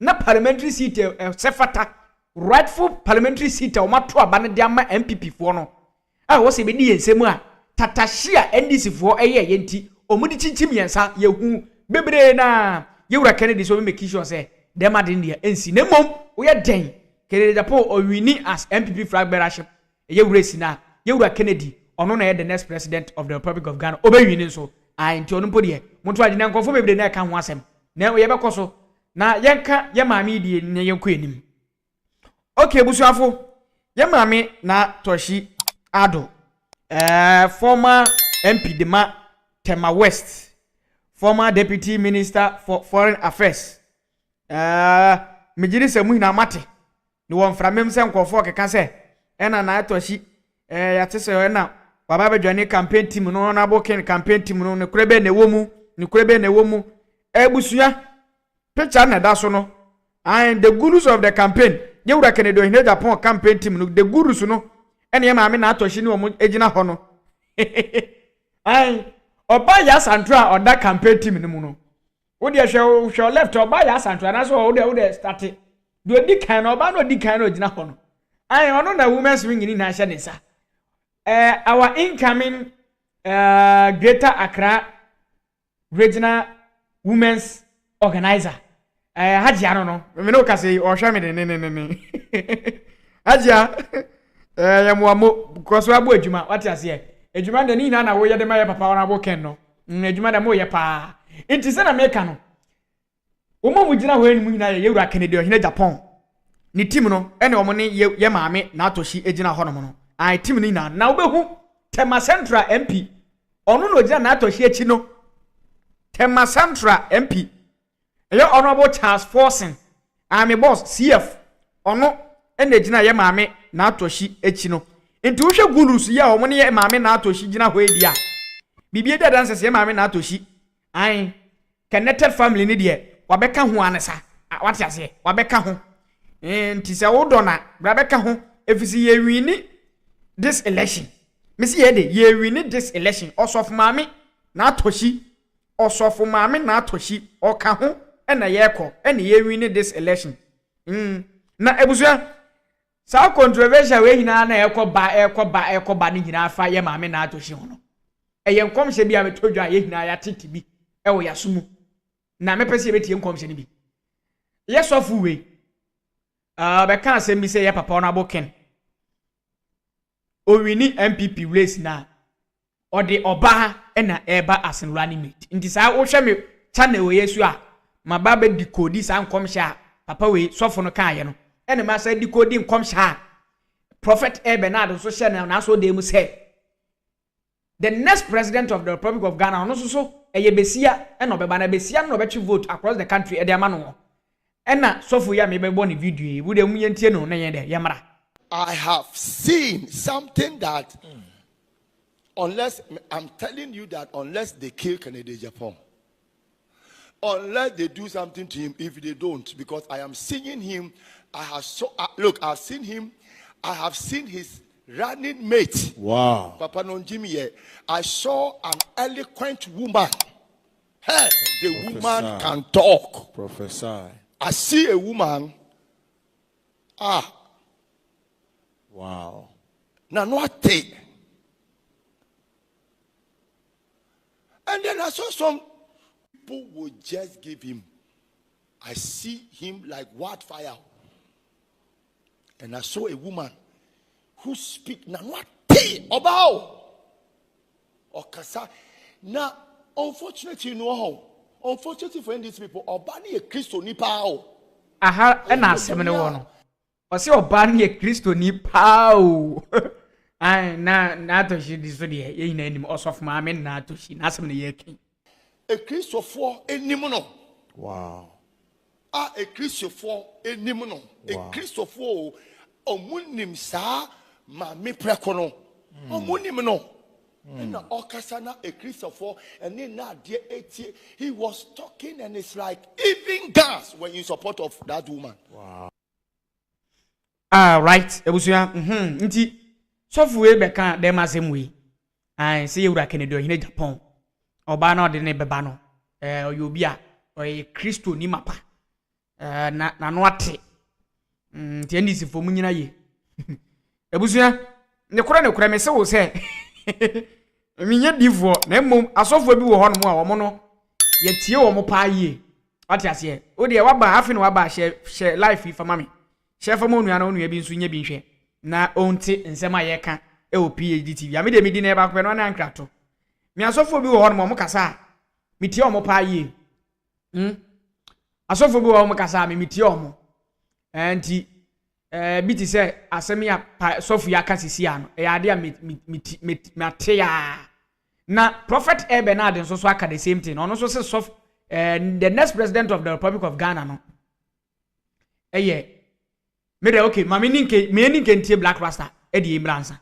na parliamentary seat sefata rightful parliamentary seat o mato aba ne de ama MPP fo no a wo se be di ensemu a tatahia NDC fo eye yenti omudi chinchim yensa yehu bebre na yewura Kennedy so make sure say dem adin dia ensi na mom wo ye den Kennedy Agyapong o wini as MPP flag bearership yewura sina yewura Kennedy ono na the next president of the Republic of Ghana obe wini so ai nti ono mpodie monto ade na nkofo bebre na ka ho asem na ye bekoso na yenka ye maami die ne yenko enim. Okay, busuafo ye maami Naa Torshie Addo former MP Dema Tema West, former Deputy Minister for Foreign Affairs. Mejiri se muhina mate. Ni won framem se nkofo keka se ena Naa Torshie yate se ena baba be dwane campaign team no na boken campaign team no ne kurebe ne womu ebusua picture na da so no and the gurus of the campaign ye wura Kennedy Ohene Agyapong campaign team no the gurus no ene ye maame Naa Torshie ni omo ejina ho no ai oba ya santra on that campaign team ni mu no wo de hwe left oba ya santra na so wo de start do di kan no oba no di kan no ejina ho no ai ono na women's wing ni na hye ne sa our incoming Greater Accra Regional Women's Organizer Hajia no me no ka say o hwa me ne Hajia yamuamo because we abo adwuma what you say adwuma de ni na wo ye de ma ye papa wona abo ken no adwuma de mo ye pa enti se na me ka no wo mo mugina ho eni mugina ye wura Kennedy Ohene Agyapong ni team no ene wo ne ye maame Naa Torshie ejina ho no mo no ai team ni na wo behu Tema Central MP onu no ejina Naa Torshie echi no Tema Central MP ye honorable Charles Forson ami boss CF onu ene ejina ye maame Naa Torshie echi no enti wo hwe gurus ye o mo ne ye maame Naa Torshie gina ho edi a bibie da danse ye maame Naa Torshie ai connected family ni de wabeka ho anesa what you say wabeka ho enti se wo do na wabeka ho efisi ye wini this election mesi ye de ye wini this election osof maame Naa Torshie osof maame Naa Torshie oka ho ena ye ko ena ye wini this election na ebusua sa controversial we hina na ekoba ni hina afa ye maame Naa Torshie ho no eye nkomhye bi a metodwa ye hina ya titi bi ewo yasumu na mepese betie nkomhye ni bi ye sofu we be kan asem bi se ye papa ona boken o wini MPP race na ode oba na eba as running mate nti sa wo hwe me channel we yesu a mababa decode sa nkomhye a papa we sofu no kan ye no ene ma sa decode nkomhye a Prophet Bernard so share na so dem say the next president of the Republic of Ghana no so eye besia ena obeba na besia no obetwe vote across the country e de ama no ena sofu ya me bebo ni video e wo de mu yentie no na ye de ye mara. I have seen something that unless I'm telling you that unless they kill Kennedy Agyapong, unless they do something to him, if they don't, because I am seeing him, I have look, I've seen him, I have seen his running mate. Wow. Papa Nonjimi, I saw an eloquent woman. Hey, the woman can talk. Prophesy. I see a woman. Wow. Now what take? And then I saw some people would just give him. I see him like wildfire. And I saw a woman who speak now what take about Okasa. Now, unfortunately, unfortunately for these people, Obani a Christo ni pao. Aha, ena semene wono. Osi Obani a Christo ni pao. Ai na Torshie this video ye na enim osof maame Naa Torshie na semene ye kin. A Christo for enim no. Wow. A Christo for enim no. A Christo for omunim sa maame preko no. Omunim no. And Okasana a Christopher and then now dear 80 he was talking and it's like even gas when in support of that woman. Wow. Right. Ebusuya nti sofu we beka dem asem we. Ai se yewura Kennedy Ohene Agyapong. Oba na ode ne beba no. Oyobi a oye Kristo ni mapa. na no ate nti ndisi fo mu nyina ye ebusua ne kura me se wo se minya divo na mmom asofo bi wo ho no mu a wo mo no ye tie wo mo pa ye ate ase o de waba afi no waba she life fa mame she fa mo nua na onua bi nso nya bi nhwe na onti nsem a ye ka e o PhD TV a me de me di na e ba ko no na nkrato mi asofo bi wo ho no mo kasa mi tie wo mo pa ye asofo bi wo mo kasa mi tie wo mo enti biti se asem ya sofu ya kasisi ano e ade a me ya na Prophet Bernard nso so aka the same thing no so se sof the next president of the Republic of Ghana no me de okay ma me ninke ntie Black Rasta e de imransa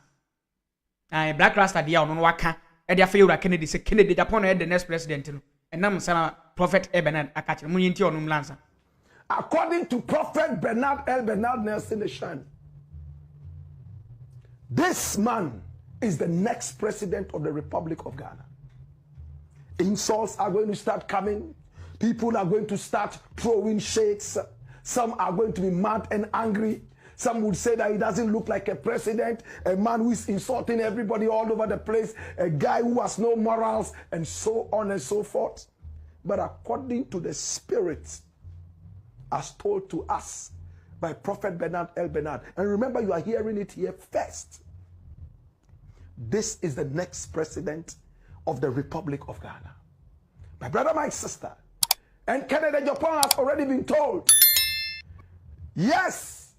Black Rasta dia ono no waka e de afa Yura Kennedy se Kennedy Japan no the next president no enam sana Prophet Bernard aka kire mu ntie ono imransa. According to Prophet Bernard Nelson Eshan, this man is the next president of the Republic of Ghana. Insults are going to start coming. People are going to start throwing shades. Some are going to be mad and angry. Some would say that he doesn't look like a president, a man who is insulting everybody all over the place, a guy who has no morals, and so on and so forth. But according to the Spirit, as told to us by Prophet Bernard, and remember, you are hearing it here first. This is the next president of the Republic of Ghana. My brother, my sister, and Canada, Japan has already been told. Yes,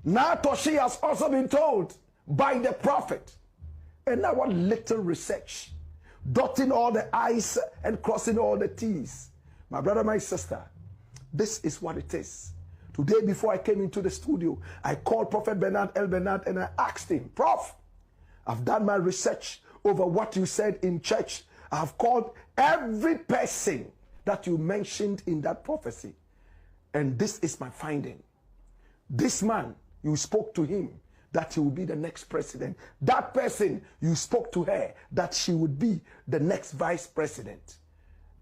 Naa Torshie has also been told by the prophet. And now what little research, dotting all the I's and crossing all the T's. My brother, my sister, this is what it is. Today, before I came into the studio, I called Prophet Bernard and I asked him, Prof, I've done my research over what you said in church. I've called every person that you mentioned in that prophecy. And this is my finding. This man, you spoke to him that he will be the next president. That person, you spoke to her that she would be the next vice president.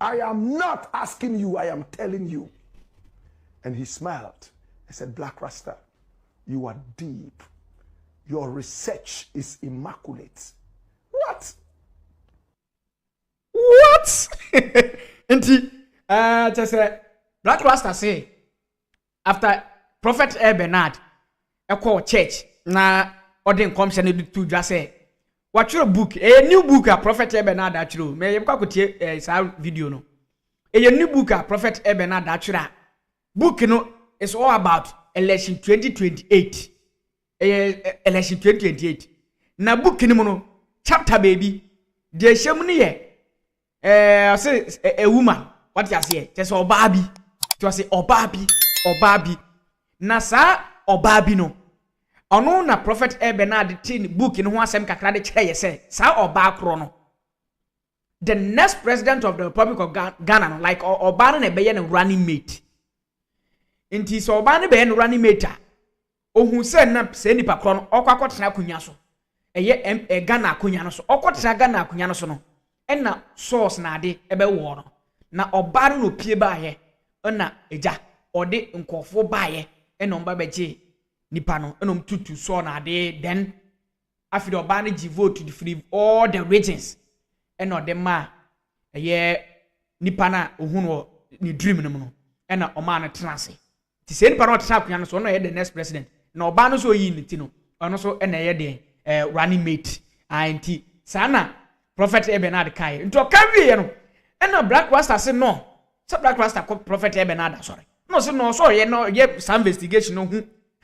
I am not asking you, I am telling you. And he smiled. I said, Black Rasta, you are deep. Your research is immaculate. What? What? Inti, just Black Rasta say, after Prophet Bernard, I call church, na ordin commission to just say, what your book, a new book, a Prophet Bernard actually, may you go to sa video no. A new book, a Prophet Bernard actually. Book no is all about election 2028. Election 2028. Na book no chapter baby. The shemuni ye. Say a woman. What you say? Just obabi. You say obabi. Na sa obabi no. Ono na Prophet Bernard tin book no ho asem kakra de kire ye say sa oba kro no. The next president of the Republic of Ghana no like oba no be ye running mate. Inti so oba ne be no running mate ohun se na se nipa kro no okwakotena akonya so eye Ghana akonya no so okotena Ghana akonya no so no na source na ade ebe wo no na oba no pie ba ye na eja ode nkofo ba ye na omba beje nipa no na omtutu so na ade then after oba no gi vote to free all the regions na ode ma eye nipa na ohun wo ni dream no no na oma no tenase ti se nipa no tena akonya no so no ye the next president na oba no so yi ni ti no ono so na ye de running mate anti sana Prophet Bernard kai into kawie no na Black Rasta say no so Black Rasta Prophet Bernard sorry no so no so ye no ye some investigation no hu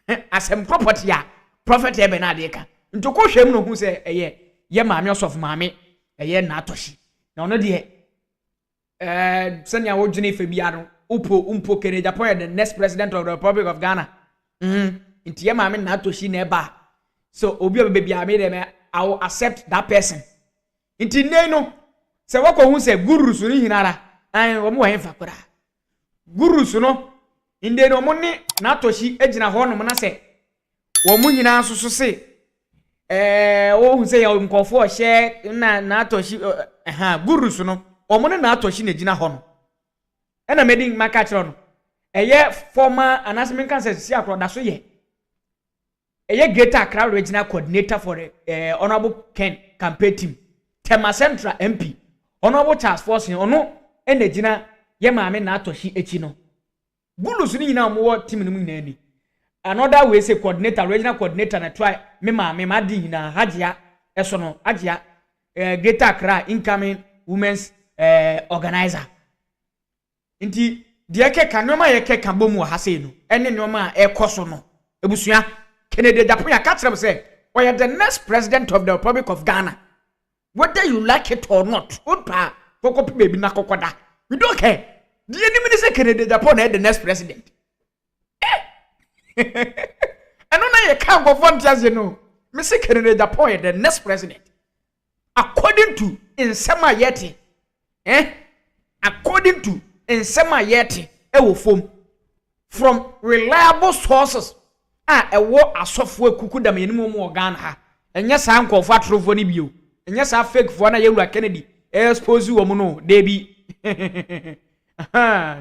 asem property ya Prophet Bernard ye ka into ko hwem no hu say ye maame osof maame Naa Torshie na ono de senya wo dwene fa bia no umpo kene Japan the next president of the Republic of Ghana into ye maame Naa Torshie na eba so obi bia me dem I will accept that person inti no se wako hu se gurus ni hinara an wo mo henfa kura gurus no inde no mo ne Naa Torshie agina ho no mo na se wo mo nyina so se wo hu se ya nkofo hye na Naa Torshie gurus no wo mo ne Naa Torshie na agina ho no na medin maka kiro no eye former announcement can say see akro da so ye eye Greater Accra regional coordinator for the honorable Ken campaign team Tema Central MP honorable Charles Forson ono enegina ye maame Naa Torshie echi no bulus ni nyina mo team no mu nyina ni another way say coordinator regional coordinator na try me maame madi nyina hajia eso no hajia Greater Accra incoming women's organizer nti de keka noma ye keka bomu ha sei no ene noma ekoso no ebusua Kennedy Agyapong ka kire say we the next president of the Republic of Ghana whether you like it or not opa kokopi baby na kokoda we don't care the enemy say Kennedy Agyapong the next president eno na ye ka go volunteers you know me say Kennedy Agyapong the next president according to insema yeti according to insema yeti ewo fom from reliable sources ewo asofo ekuku da menimo mu Ghana ha enye sa nkofo atrofo ni bio enye sa fake fo na yewura Kennedy expose wo mu no debi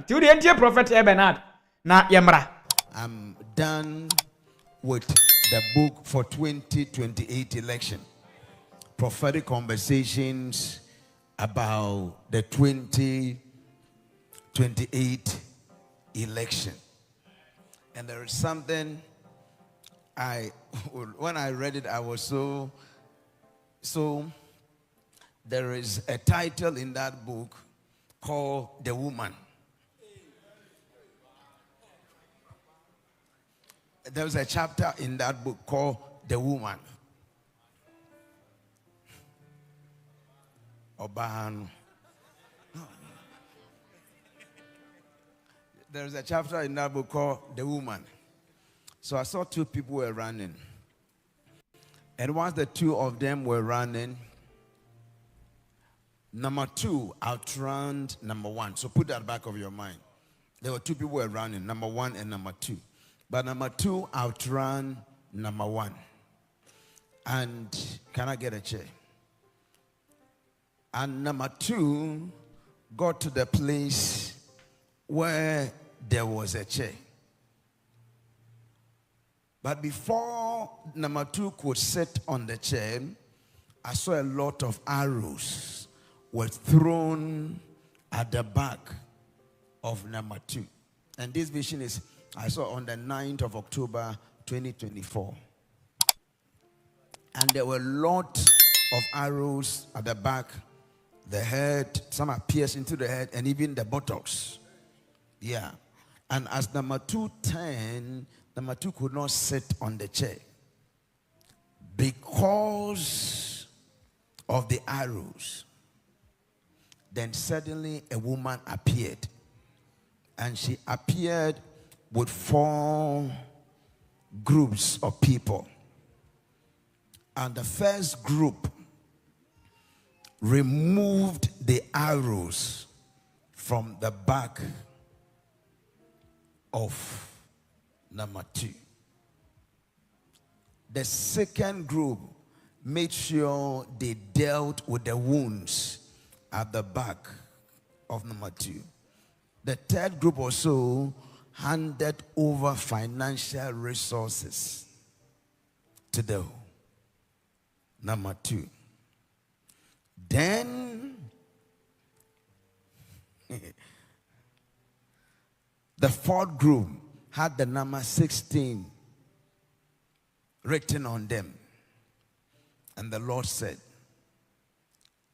ti uri entie prophet Bernard na yemra. I'm done with the book for 2028 election. Prophetic conversations about the 2028 election. And there is something when I read it, I was so there is a title in that book called The Woman. There's a chapter in that book called The Woman. Oban. There's a chapter in that book called The Woman. So I saw two people were running. And once the two of them were running, number two outran number one. So put that at the back of your mind. There were two people were running, number one and number two. But number two outran number one. And can I get a chair? And number two got to the place where there was a chair. But before number two could sit on the chair, I saw a lot of arrows were thrown at the back of number two. And this vision is, I saw on the 9th of October, 2024. And there were a lot of arrows at the back, the head, some are pierced into the head, and even the buttocks. Yeah. And as number two turned, number two could not sit on the chair because of the arrows. Then suddenly a woman appeared, and she appeared with 4 groups of people. And the first group removed the arrows from the back of number two. The second group made sure they dealt with the wounds at the back of number two. The third group also handed over financial resources to the number two. Then the fourth group had the number 16 written on them. And the Lord said,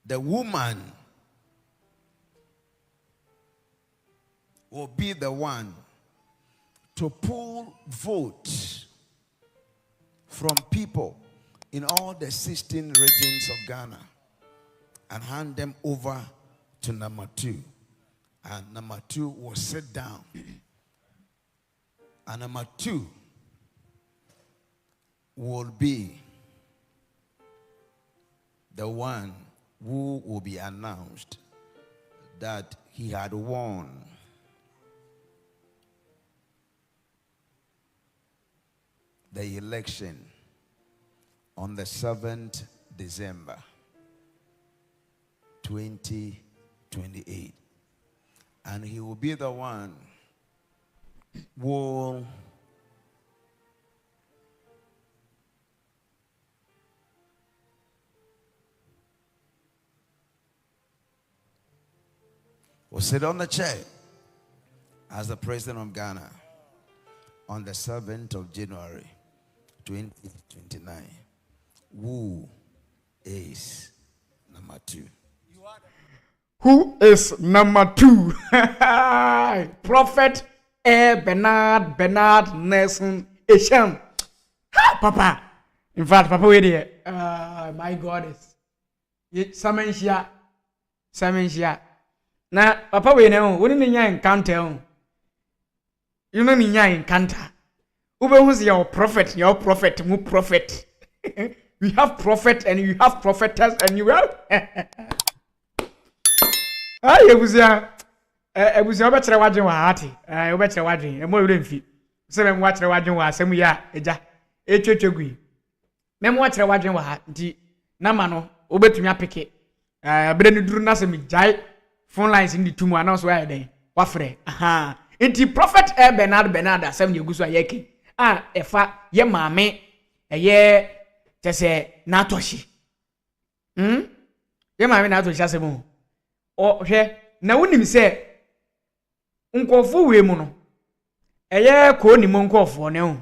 the woman will be the one to pull votes from people in all the 16 regions of Ghana and hand them over to number two. And number two will sit down. And number two will be the one who will be announced that he had won the election on the 7th December 2028. And he will be the one will sit on the chair as the president of Ghana on the 7th of January 2029. Who is number 2? Who is number 2? Prophet Bernard Nelson Esham. Papa. In fact, Papa, wait here. My goddess. Samenshia. Na Papa, we know. We didn't encounter. You know me encounter. Who's your prophet? Your prophet, mu prophet. We have prophet and you have prophetess and you have. Ebusia obetire wadwen wa hati obetire wadwen e mo yure mfi se me watire wadwen wa asem ya eja etwetwegui me mo watire wadwen wa ha nti na ma no obetumi apeke abere ni duru na se me jai phone lines ndi tumu announce wa den wa frɛ aha nti prophet Bernard asem ye guso ayeke efa ye maame eye tese Naa Torshie ye maame Naa Torshie asem o hwe na wonim se nkofo we mu no eye ko ni mo nkofo ne ho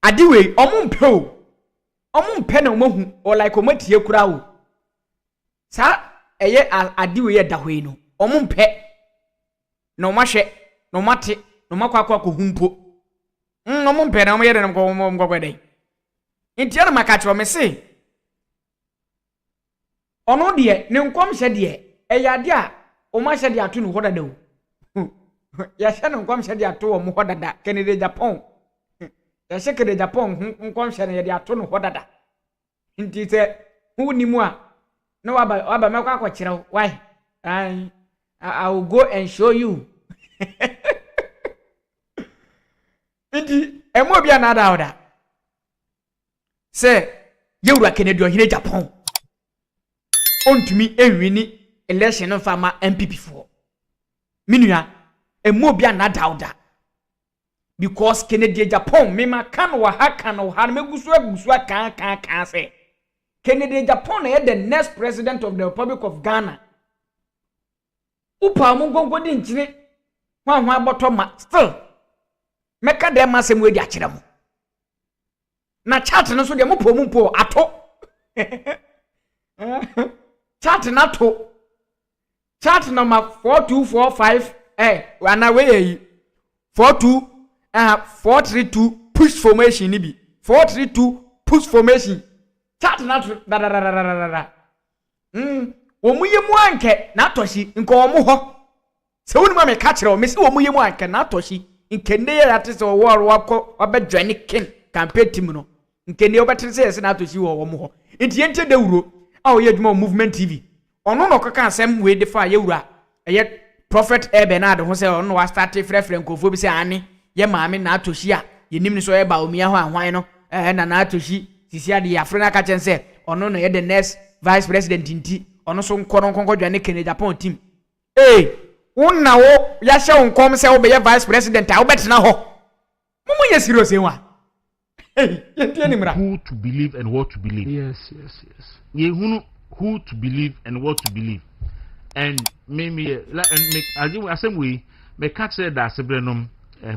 ade we omumpe na omahu o like omatie kura wo sa eye ade we ye da hwe no omumpe na omahwe na omate na omakwa ko humpo omumpe na omayere na mkwakwedai ntia na makachiro me se ono de ne nkom hye de eyade a o ma hye de ato no hodada o ya hye no nkom hye de ato o mo hodada kenede Japan ya hye kenede Japan nkom hye ne de ato no hodada nti se hu ni mu a na waba mekwa akokire why I will go and show you nti emo bia na da oda se yewura kenede Ohene Japan ontumi enwini election of farmer MPP for minua emobia na dauda because Kennedy Japan mema kan wa ha megusu kan say Kennedy Japan is the next president of the Republic of Ghana upa mu gongo di nchini hwa botoma still meka dem asem we di akire mu na chat no so de mo mpo ato chat number 4245 wana we 432 push formation ni bi 432 push formation chat nato da omuye mu anke Naa Torshie nko omu ho se wonu ma me ka kire o me se omuye mu anke Naa Torshie nke ne ya ate se wo wako obedwane kin campaign team no nke ne obetre se Naa Torshie wo omu ho enti ente dawuro ye dwuma movement TV ono no kaka asem we defa yewura eye prophet Bernard ho se ono wa start frefre nkofo bi se ani ye maame Naa Torshie a yenim ni so ye Bawumia ho anwan no na Naa Torshie sisi ade ya frena ka chense ono no ye the next vice president nti ono so nkonko dwane Kennedy Japan team wonna wo ya hye nkom se wo be ye vice president a wo betena ho momo ye serious enwa who to believe and what to believe. Yes. Who to believe and what to believe. And maybe as the same way, me catch that sebrenom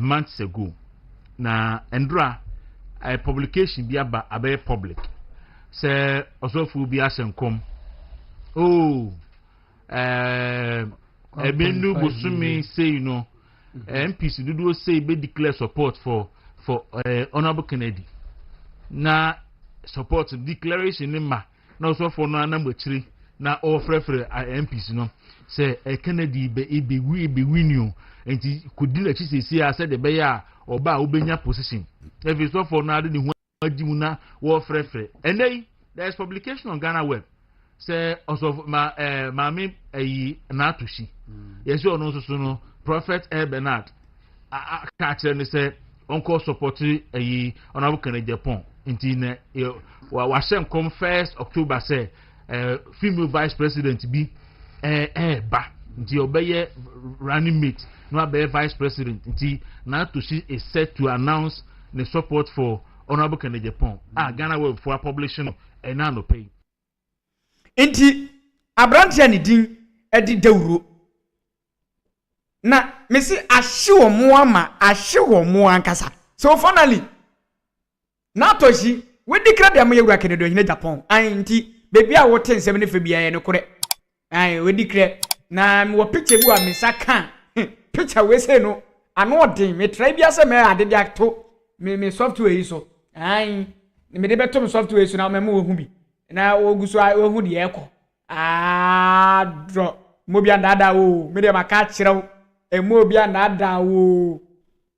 months ago. Na Endra a publication be a public. Say also fu be asenkom. Ebenu Bosumi say MPs do say be declare support for Honorable Kennedy. Na support declaration in na also for no number 3 na all frefre MPs say Kennedy be win you and could do like she say said the beya or ba obenya position if it's so for now the na war frefre and then there's publication on GhanaWeb say also ma me Naa Torshie yes you know so no prophet Bernard catch and say uncle support Honorable Kennedy Japan inti wa shem come 1st October say female vice president be ba nti obeye running mate no abeye vice president nti Naa Torshie is set to announce the support for Honorable Kennedy Agyapong GhanaWeb for publishing and now no pay nti abrantia ni din edi dawuro na mesi ahye wo mo ama ahye wo mo ankasa so finally Naa Torshie we declare dem yewura Kennedy Agyapong nti baby a wote nsem ne fa bia ne kore we declare na me wo picture bu a mesaka picture we say no ano odin me try bia se me ade dia to me software yi so me de beto me software yi so na me wo hu bi na oguso wo hu de eko dro mo bia ndada o me de maka kirew emo bia ndada o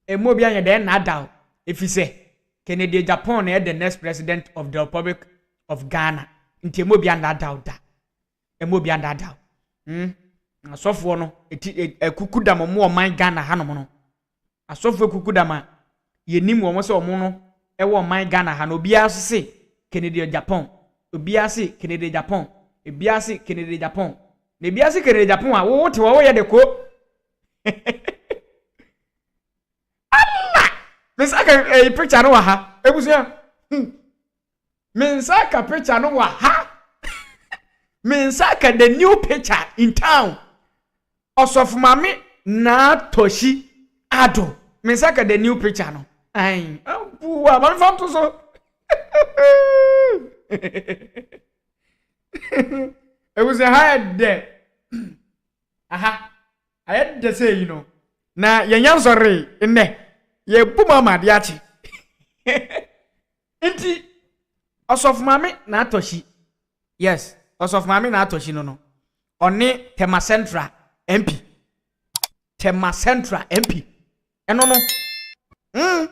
emo bia ye de ndada o efise Kennedy Agyapong na the next president of the Republic of Ghana nti emo bia ndada o da emo bia ndada asofo no ekukudam mo o man Ghana hanom no asofo ekukudam yenim wo mo se omo no e wo man Ghana ha no bia se Kennedy Agyapong obia se Kennedy Agyapong ebia se Kennedy Agyapong na bia se Kennedy Agyapong a wo te wo ye de ko Allah mesaka picture no wa ha ebusia mensaka picture no wa ha mensaka the new picture in town of mami Naa Torshie Addo mensaka the new picture no buwa man fam to so it was a hard day I had to say na yanyan sorry inne ye buma madiachi inti of mami Naa Torshie yes of mami Naa Torshie no oni Tema Central MP Tema Central MP eno no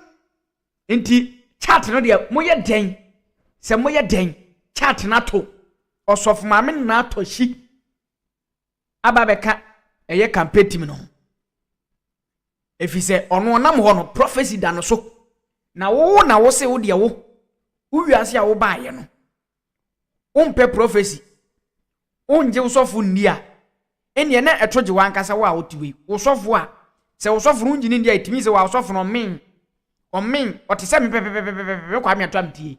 inti chat no de moye den se moye den chat na to of mami Naa Torshie ababeka eye campaign team no efise ono nam ho no prophecy da no so na wo se wo de wo wiase a wo baaye no umpe prophecy unje usofu ndia eni ene etoje wankasa wa otiwe usofu a se usofu unji ni ndia itimi se wa usofu no min otise me pepepepepe kwa mi atwa mtie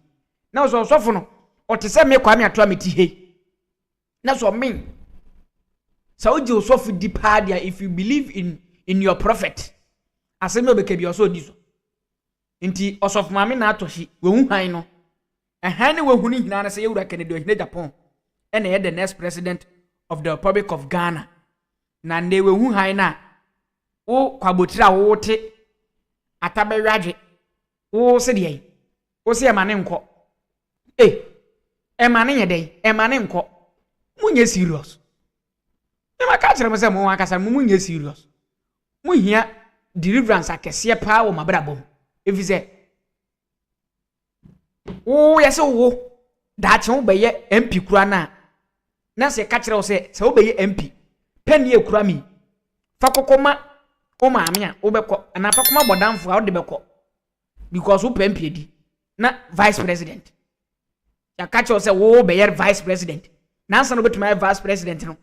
na usofu no otise me kwa mi atwa mtie na so min sa uji usofu dipadia if you believe in your prophet aseme obekebi oso diso nti usofu mami Naa Torshie we hu han no ehane we hu ni hina na se yewura Kennedy Agyapong ene the next president of the Republic of Ghana na nde we hu han na wo kwabotira wo te atabewaje wo se de wo se emane nko emane yeden emane nko munye serious e maka kire mo se mo akasa munye serious muhia deliverance akese pa wo mabrabom efize wo yese wo dache wo beye MP kura na se ka kire wo se wo beye MP pen ye kura mi fa kokoma o maame a wo beko na fa koma bodamfo a wo de beko because wo pen piedi na vice president ya ka kire wo se wo beye vice president na ansa no betuma vice president no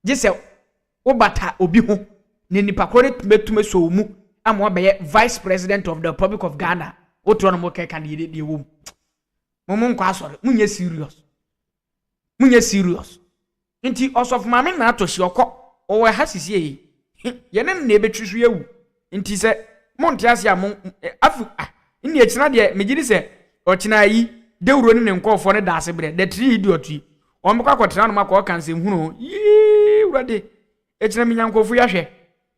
gise wo bata obi ho ne nipa kore tumetume so mu amwa beye vice president of the Republic of Ghana wo tro no mo ke kan de wo mo nko asore munye serious nti osof mami Naa Torshie okọ o we hasisie ye ne na ebetwisu yewu nti se monte ase am afu ni ekina de megiri se okina yi dewuro ne nkofo ne daase bre the three idiot yi o mekwa kwotena no makọ kanse hunu yi urade ekina minyankofu ya hwe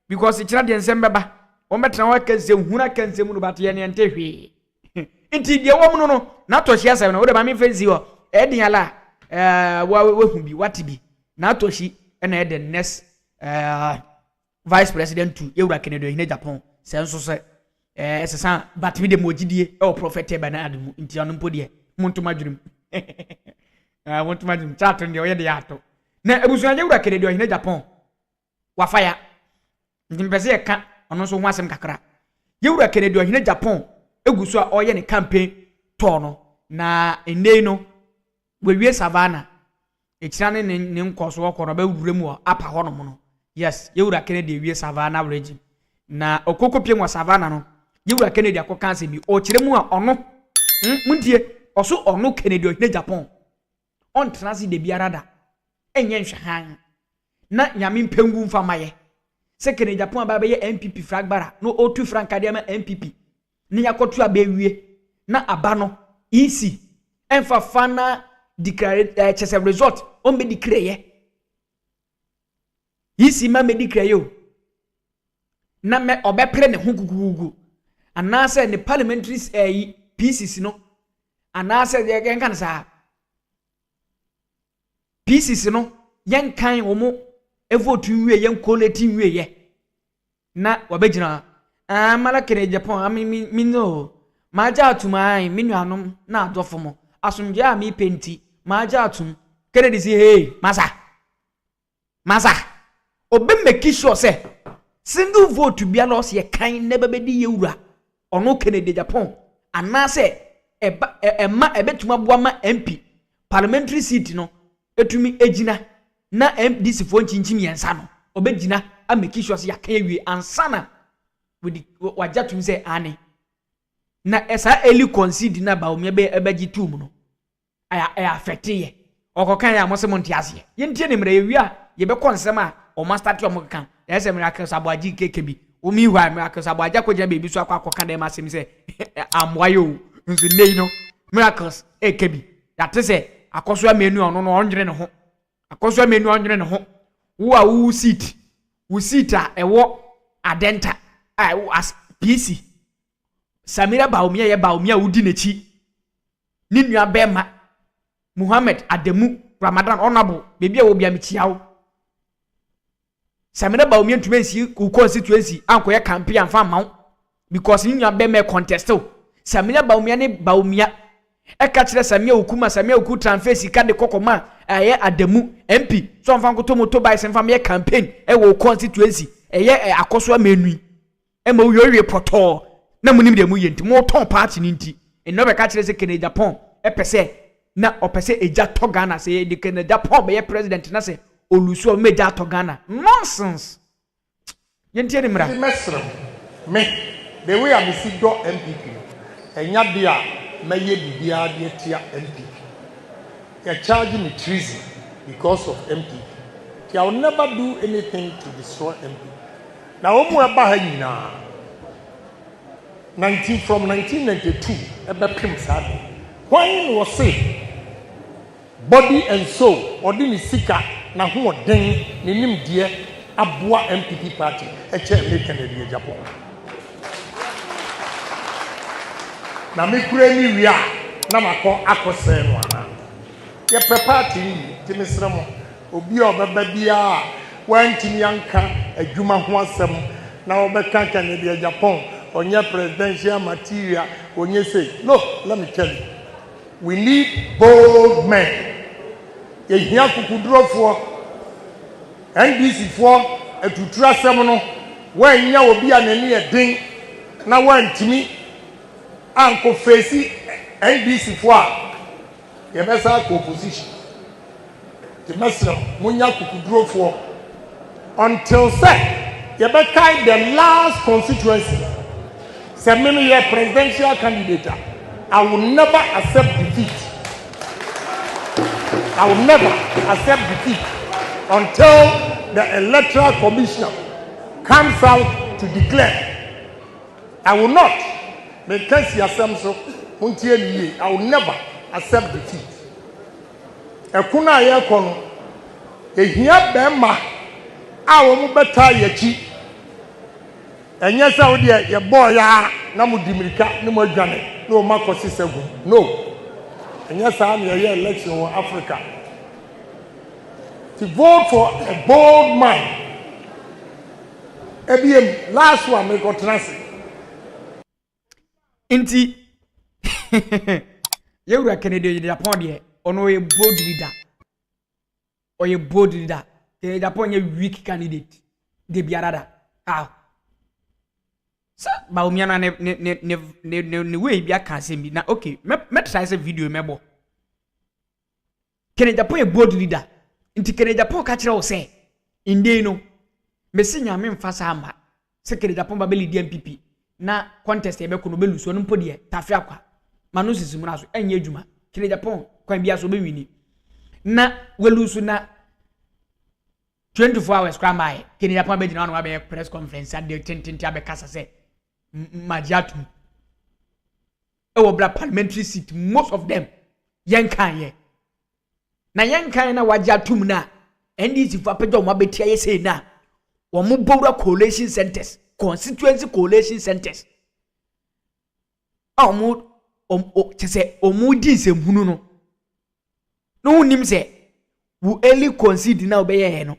because ekina de nsem beba o metena wa kanse hunu kanse mu no bate ne ente hwe nti de wo mu no Naa Torshie asem no wo de ma me fenzi ho edin ala wa hu bi watibi Naa Torshie na the next vice president to yewura Kennedy Agyapong senso se esesa batimi de mogidie o prophet Bernard mu nti anu mpodie montuma dwurim montuma dwurim chat ndi oyede yato na ebusuan yewura Kennedy Agyapong wafaya nti mpese ye ka ono so ho asem kakra yewura Kennedy Agyapong egusu a oye ne campaign tono na enei no wewie savana ekira ne nkoso okoro ba wurem wo apa ho no mo no yes yewura Kennedy wie savannah region na okoko pie mo savannah no yewura Kennedy akoka ase bi o kire mu a ono muntie oso ono Kennedy Ohene Japan on transi de biara da enye nhwahan na nyame mpengu mfa maye se Kennedy Japan ba be MPP fragbara no otu frankade ma MPP ni yakotu abewie na abano EC enfa fana declare chese result on be declare EC ma me declare yo na me obepre ne ho gugugu anase ne parliamentary PCC no anase ye kan sa PCC no yen kan wo mo evote nwie yen collate nwie ye na wabegina amala Kennedy Japan mi no maja atumai mi nuanom na adofo mo asomje a mi penti maja atum Kennedy say hey masa obe make sure say single vote bia loss ye kan ne babedi yewura ono Kennedy Japan anase ema ebetuma boa ma MP parliamentary seat no etumi ejina na MDC fo nchinchim yensa no obegina a make sure say yakan awie ansana with wajatum say ane na esa eli concede na Bawumia be ebeji tum no aya affect ye okokan ya mose monti ase ye ntie ne mra ye wi a ye be konsem a o master ti o mo kan ese miracle saboaji kekebi o mi hwa miracle saboaja ko jina bebi so akwa dem asem se amwayo nso nei no miracles kebi that say akoso amenu ono no onwere ne ho akoso amenu onwere ne ho wo a wo seat a ewo adenta as PC Samira Bawumia ye Bawumia udi nechi ni nua bema Muhammad Ademu Ramadan honorable bebi a wo bia mechiawo Samira Bawumia ntumensi ku constituency ankoye campaign anfa mawo because ni nua bema contest Samira Bawumia ne Bawumia eka kire Samia oku transfer sika de kokoma aye Ademu MP so anfa nkoto moto bai senfa me campaign e wo constituency eye akoso amenu ema uyowie poto na munim de mu yenti mo ton party ninti eno be ka kire se Kennedy Japan epese na opese eja to Ghana se de Kennedy Japan be president na se olusu o meja to Ghana nonsense yenti ni mra me the way I see do MPP enya dia meye bibia de tia MPP they charge me treason because of MPP I will never do anything to destroy MPP na omu eba ha nyina from 1992 ebe pim sade when was say body and soul odini sika na ho den ne nim de aboa MPP party eche American de Japan na me kura ni wi a na makọ akọsẹ no ana ye party ni timisrem obi obeba bia wantimi anka adwuma ho asem na obeka kan de Japan onye presidential material onye say no let me tell you we need bold men ye hia kukudurofo NDC for etutura asem no wanya obi anani edin na wantimi anko face NDC for ye besa ko opposition the mesra munya kukudurofo until say you be kind the last constituency say me your presidential candidate I will never accept defeat until the electoral commissioner comes out to declare I will not make so I will never accept defeat ekuna ye kono ehia bema a wo mu beta yachi enye sa wo de ye boy ya na mu dimirika ne mu adwane no makosi segu no enye sa na ye election in Africa to vote for a bold man ebiem last one me go transit inti yewura Kennedy Japan de ono ye bold leader or a bold leader the Japan a weak candidate de biarada how so Bawumia na ne way bia kan se bi na okay me try say video mebo Kennedy Japan a bold leader inti Kennedy Japan ka kire o say inde no mesi nyame mfa sa amba sekere Agyapong babeli DMPP na contest ebe ko no belu so no mpo de tafe akwa manu sisimu na so enye adwuma Agyapong kwan bia so be wini na welusu na 24 hours kwamai Agyapong be jina no be press conference ade tententi abe kasa se magiatum ewo bra parliamentary seat most of them yankan ye na yankan na wagiatum na NDC for pejo mo betia ye say na wo mo bowra coalition centers constituency coalition centers omo chese omo di nsehunu no nim se wo early concede na obeye he no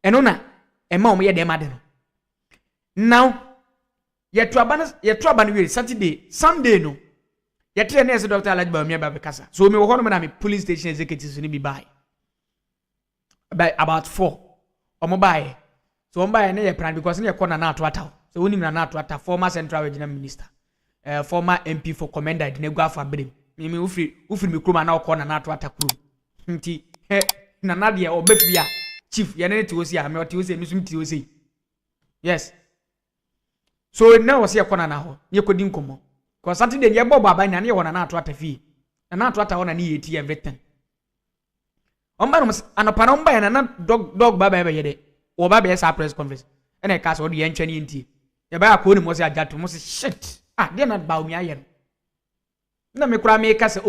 eno na ema omo ye dem ade no now yetu abana we Saturday Sunday no yetu na ese Dr. Alhaji Bawumia babekasa so me wo hono na me police station executives ni bi bai about 4 omo bai so omo bai na ye plan because na ye kona na atwata so woni na atwata former central regional minister former MP for commander de negwa fa brem me ufiri me kroma na okona na atwata krum nti na de obefia chief ye ne ti a me oti osi mi sum ti osi yes so na wo se ye kona na ho ye kodi nkomo ko Saturday ye bobo aban na ye wona na atwata fi na atwata ho na ye ti everything omba no anopa no mba na dog baba ebe yede wo baba ye sa press conference ene ka so de ye ntwani nti ye ba akọ ni mo se ajato mo se shit de na Bawumia ye na me kura me ka se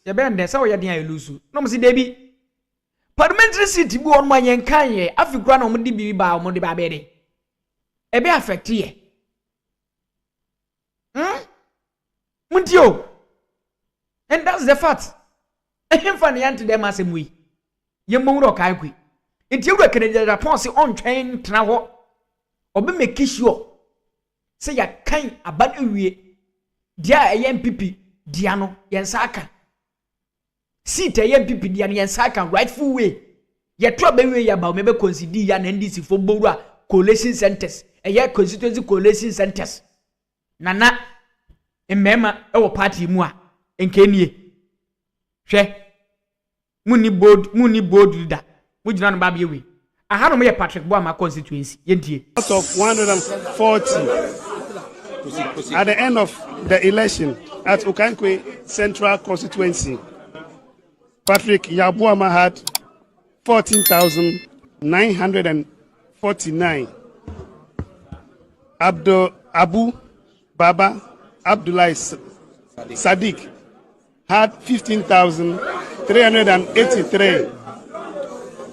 ye be nde se wo ye den aye lusu no mo se debi parliamentary seat bi won ma ye nkan ye afikura na mo de bi ba mo de ba be de ebe affect ye Muntio. And that's the fact. Ehim fa ne yante dem asem wi. Ye mmowro kai kwi. Enti ewura Canada Japan se on train tena ho. Obe make sure. Se ya kan aban ewie. Dia eye MPP dia no yensa aka. Seat eye MPP dia no yensa aka rightful way. Ye tro ba we ya ba me be consider ya na NDC fo bowura coalition centers. Eye constituency coalition centers. Nana mmema ewo party mu a enkenie hwe muni board leader mujina no ba be we aha no me Patrick Boama constituency yentie out of 140 at the end of the election at Okankwe Central constituency Patrick Boama had 14,949 Abu Baba Abdullah Sadiq had 15,383.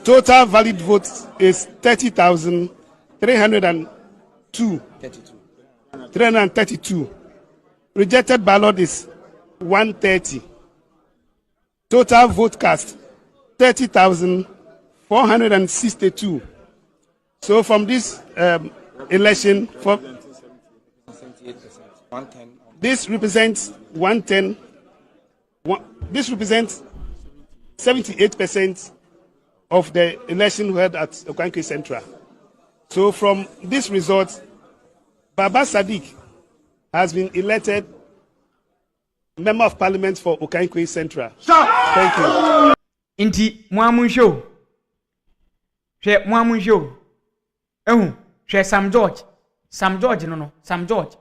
Total valid votes is 30,332. Rejected ballot is 130. Total vote cast 30,462. So from this election, this represents 78% of the election held at Okankwe Central. So from this result, Baba Sadiq has been elected Member of Parliament for Okankwe Central. Thank you. Inti Muamun show. She Muamun show. She Sam George no Sam George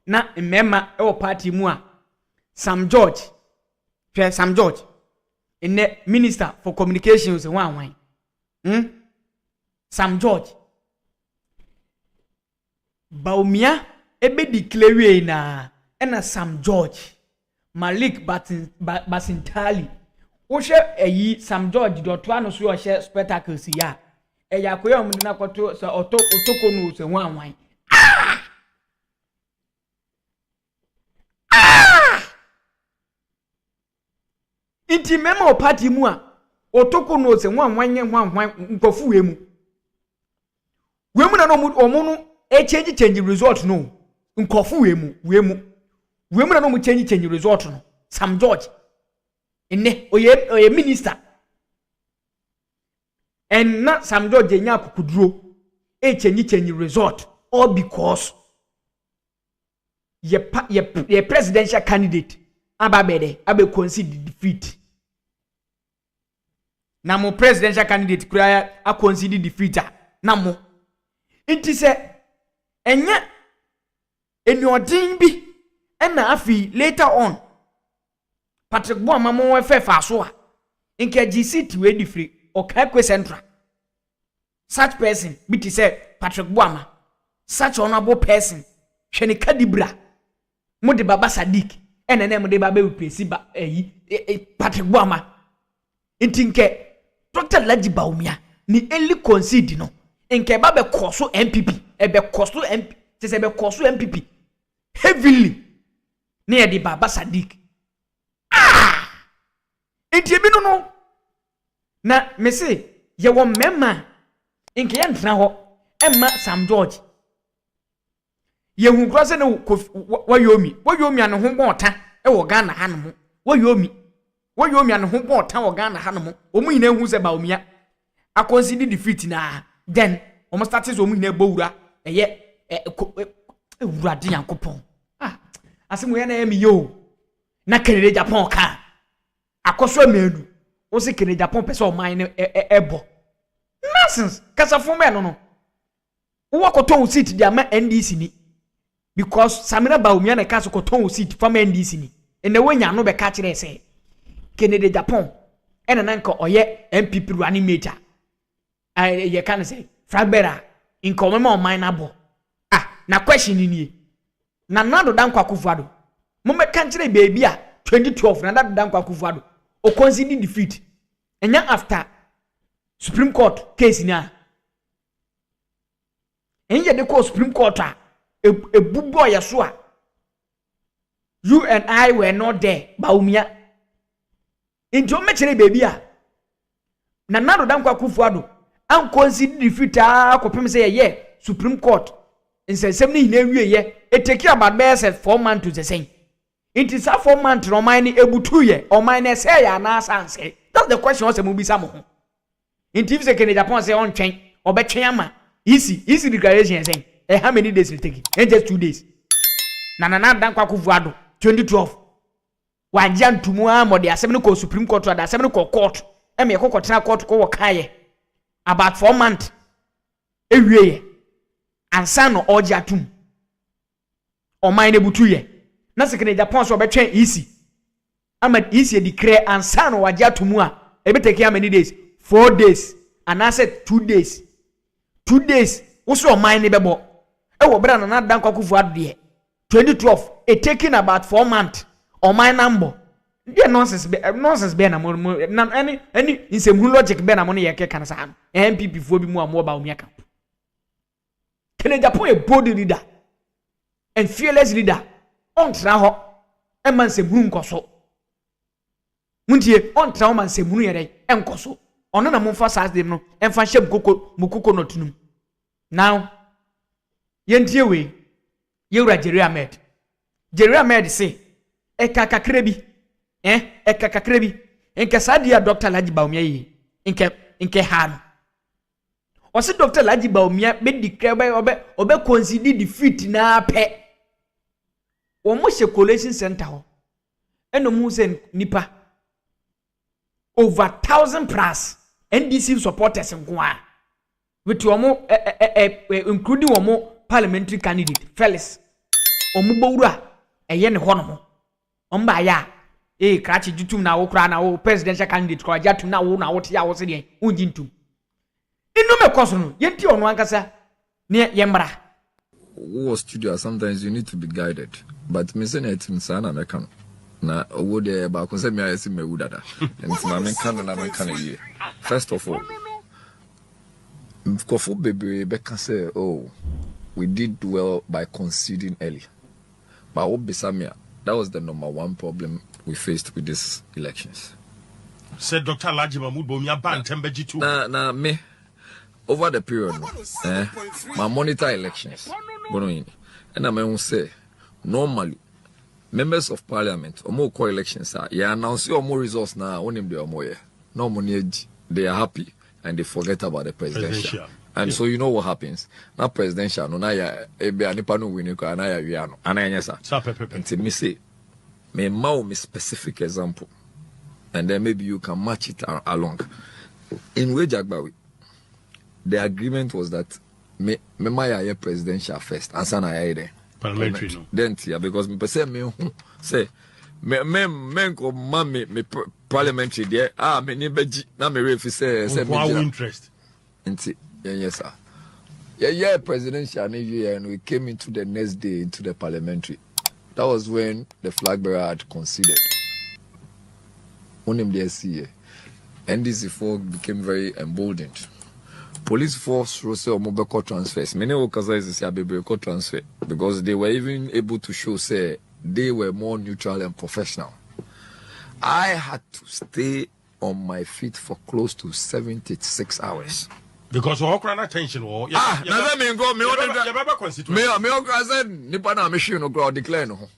na member ewo party mu a Sam George in the Minister for Communications wan Sam George Bawumia ebe declare na Sam George Malik Basintali wo hwe Sam George do to ano so hwe spectacles ya eya koyo mu na kwato so otoko no so wan Inti mema o party mu a otoko no se nwanwanye nkofu wemu na no omo no change result no nkofu wemu na no mu change result no Sam George enne oye minister and na Sam George nya akukuduro change result all because ye presidential candidate abe concede defeat na mo presidential candidate kura a concede defeat na mo inti se enya eniodin bi na afi later on Patrick Bawumia mo fe fa so a inke Citi we di free Okakwe Central such person bi ti say Patrick Bawumia such honorable person hwene kadibra mo de Baba Sadiq enene mo de Baba Upesi ba Patrick Bawumia intinke Dr. Laji Bawumia ni eli concede no inke ba be koso MPP ebe koso MP se be koso MPP heavily near the Baba Sadiq inti bi no na me say ye wo mema inke ye ntena ho emma Sam George ye hu kro se ne wayomi an ho bota e wo Ghana ha no mo wayomi an ho bota wo Ghana ha no mo omu nyina hu se Bawumia akonsidi defeat na then omo start so omu nyina bowura eye ewura de Yankopon asemu ye na ye mi yo na kenede Japan ka akoso amenu o se kenede Japan pese o man ne ebo nonsense kasa fun me no wo koton seat dia ma NDC ni because Samira Bawumia na kaso koton seat from NDC ni ene wanya no be ka kire se kenede Japan ena nanka oye MPP running mate ye kan say Frabera in common on mine abo na question ni na nado dan kwa kufuado mo me kan kire baby a 2012 na nado dan kwa kufuado o concede defeat enya after Supreme Court case na enye de ko Supreme Court a ebubo ya so a you and I were not there Bawumia into me kire baby a na nado dan kwa kufuado an concede defeat a kopem say ye Supreme Court nsensem ni hina wie ye it take about best 4 months to the same it is a 4 months no mine ebutu ye o mine say ya na sanse that's the question was mu bisa mo ho inti fi se Kenya Japan say on twen obetwen ama easy declaration say how many days it take in just 2 days na dan kwa kuvuado 2012 wanja ntumu a de asem ko Supreme Court da asem ko court e me ko tena court ko wakaye about 4 months ewie ye ansa no oji atum o mine butu ye na se Kenya Japan so obetwen easy ama easy declare ansa no waji atum a e be take how many days 4 days and I said 2 days 2 days also o mine bebo e wo bra na dan kwakufu ade 2012 it taking about 4 months o mine number dey nonsense be na mo any insem logic be na mo ye ke kan sa MPP fo bi mu am Bawumia camp Kenya Japan a bold leader and fearless leader on tra ho e man se hu nkoso muntie on tra ho man se hu yere e nkoso ono na mo fa sas dem no e fa hye mukoko no tunum now yentie we yewura Jerry Ahmed say e kakakre bi enke sadia Dr. Laji Bawumia yi enke han o se Dr. Laji Bawumia be declare obe concede defeat na pe o mo hye collation center ho eno mu se nipa over 1,000 plus NDC supporters nkoa with omo including omo parliamentary candidate Felix omo bowura eye ne hono omba ya krachi jutum na wo kra na wo presidential candidate kwa jatum na wo te ya wo se de unji ntum inu me koso no yenti ono ankasa ne yemra wo studio sometimes you need to be guided but me say na etim sana me kan na owo de ba ko se me ayesi mewu dada enti ma me kan na me kan ye first of all Kofu Bebe Becca say, oh, we did well by conceding early. But Obisamia, that was the #1 problem we faced with these elections. Said Dr. Laji Bawumia ban tembeji too. Nah, me over the period, my monitor elections. And I may say, normally, members of parliament or more co-elections are announce your more results now. No money, they are happy. And they forget about the presidential. And so you know what happens. Now presidential, no na ya ebe anipa no win ko na ya wi ano. Ana yesa. Until me say me specific example. And then maybe you can match it along. In Wejagbawi, the agreement was that me my presidential first, and son I parliamentary no. Then because me say me ko me parliamentary there me ni beji na me refi say me interest. Yes sir. Yeah, presidential and we came into the next day into the parliamentary. That was when the flag bearer had conceded. On him there see NDC4 became very emboldened. Police force wrote mobile transfers. Many workers say a transfer because they were even able to show say they were more neutral and professional. I had to stay on my feet for close to 76 hours. Because we all attention or me said nipa na machine no grow declare no.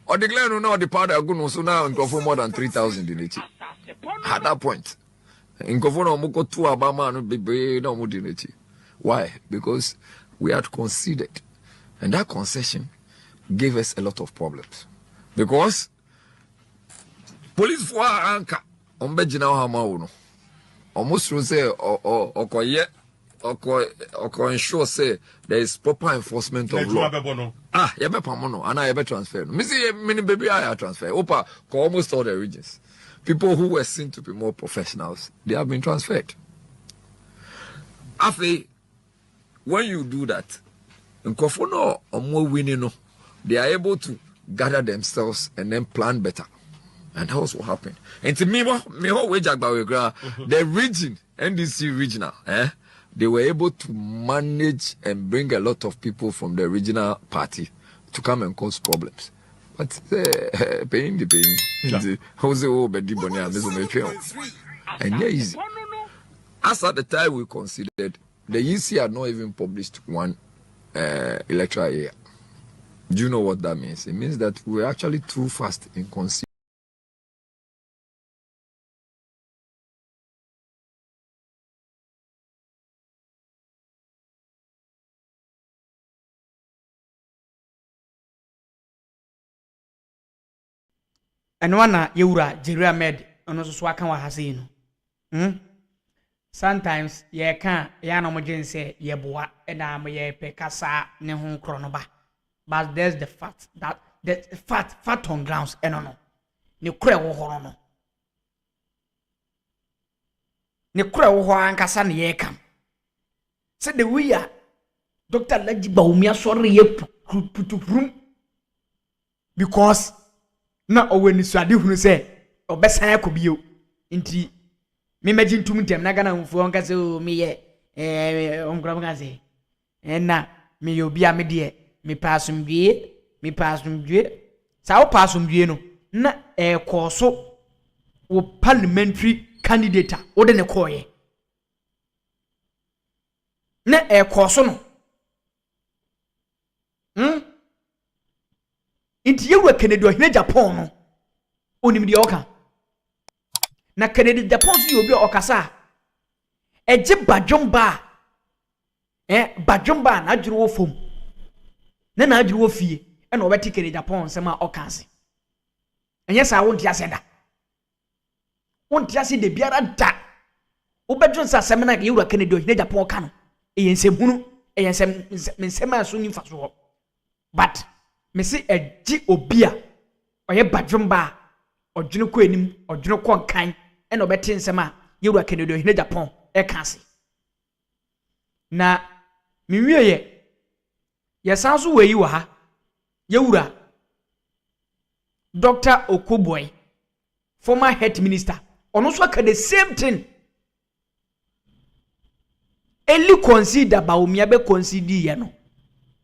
Or declare no the powder go no so now and go for more than 3,000 in it. At that point. In Governor Moko to Obama no be no mudinity. Why? Because we had conceded. And that concession gave us a lot of problems. Because police for anchor on Bejina Hama almost will say or ensure say there is proper enforcement of law. Yabe pamono, and I transfer. Missy many baby I transfer. Opa almost all the regions. People who were seen to be more professionals, they have been transferred. After, when you do that, in Kofono or more winning, they are able to gather themselves and then plan better. And that was what happened. And to me, the region, NDC regional, they were able to manage and bring a lot of people from the regional party to come and cause problems. But paying the pain, how's the old Betty Bonia, and yeah, easy. As at the time we considered, the EC had not even published one electoral year. Do you know what that means? It means that we're actually too fast in considering. And one yura GhanaWeb ono so aka wa hase no. Sometimes ye can ya no mo gen say ye boa e na mo ye pe kasa ne ho kro no ba. But there's the fact that the fact on grounds no. Ne kro wo ho no. Ne kro wo ho ankasa ne ye kam. Say the we are Dr. Laji Bawumia sorry ye putu because na oweni suade hunu se obesan akobio nti me imagine tum ntem na Ghana mfu onka se o me ye ongram ka se na me yo bia me de me pasumdue sa o pasumdue no na koso wo parliamentary candidate o de ne koye na koso no inti yewu Kennedy Ohene Agyapong no onim de oka na Kennedy Agyapong so yobi okasa eje badwomba badwomba na adwuro wo fom na adwuro wo fie e na obeti Kennedy Agyapong sema okanse enye sa wonti aseda wonti ase de biara da obedwon sa semena yewu Kennedy Ohene Agyapong ka no eyensemhunu eyensem aso ni faso but Messi eji obia oye badwomba odwene ko enim odwene ko nkan e na obeti nsem a yewura Kennedy Ohene Agyapong e kanse na miwieye yesanso weyi wa ha yewura Dr. Okoboy former health minister ono so aka the same thing eli consider Bawumia be consider ye no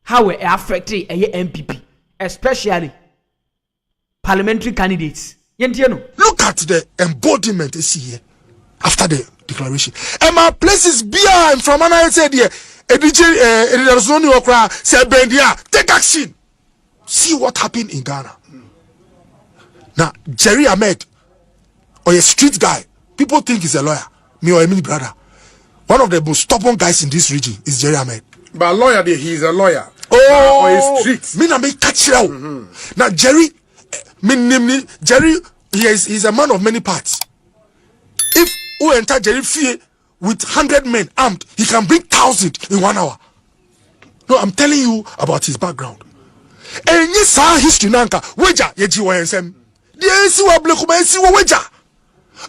how it affect a MPP especially parliamentary candidates. Look at the embodiment this here after the declaration. And my places beer from an I said here, take action. See what happened in Ghana. Now, Jerry Ahmed, or a street guy, people think he's a lawyer. Me or Emily brother. One of the most stubborn guys in this region is Jerry Ahmed. But lawyer, he is a lawyer. Oh, street. Me na me catch you. Now Jerry, Jerry, he's a man of many parts. If who enter Jerry Fie with 100 men armed, he can bring 1,000 in 1 hour. No, I'm telling you about his background. And yes, our history nanka, weja, yeji wa yensem. The NC wa blekuma NC wa weja.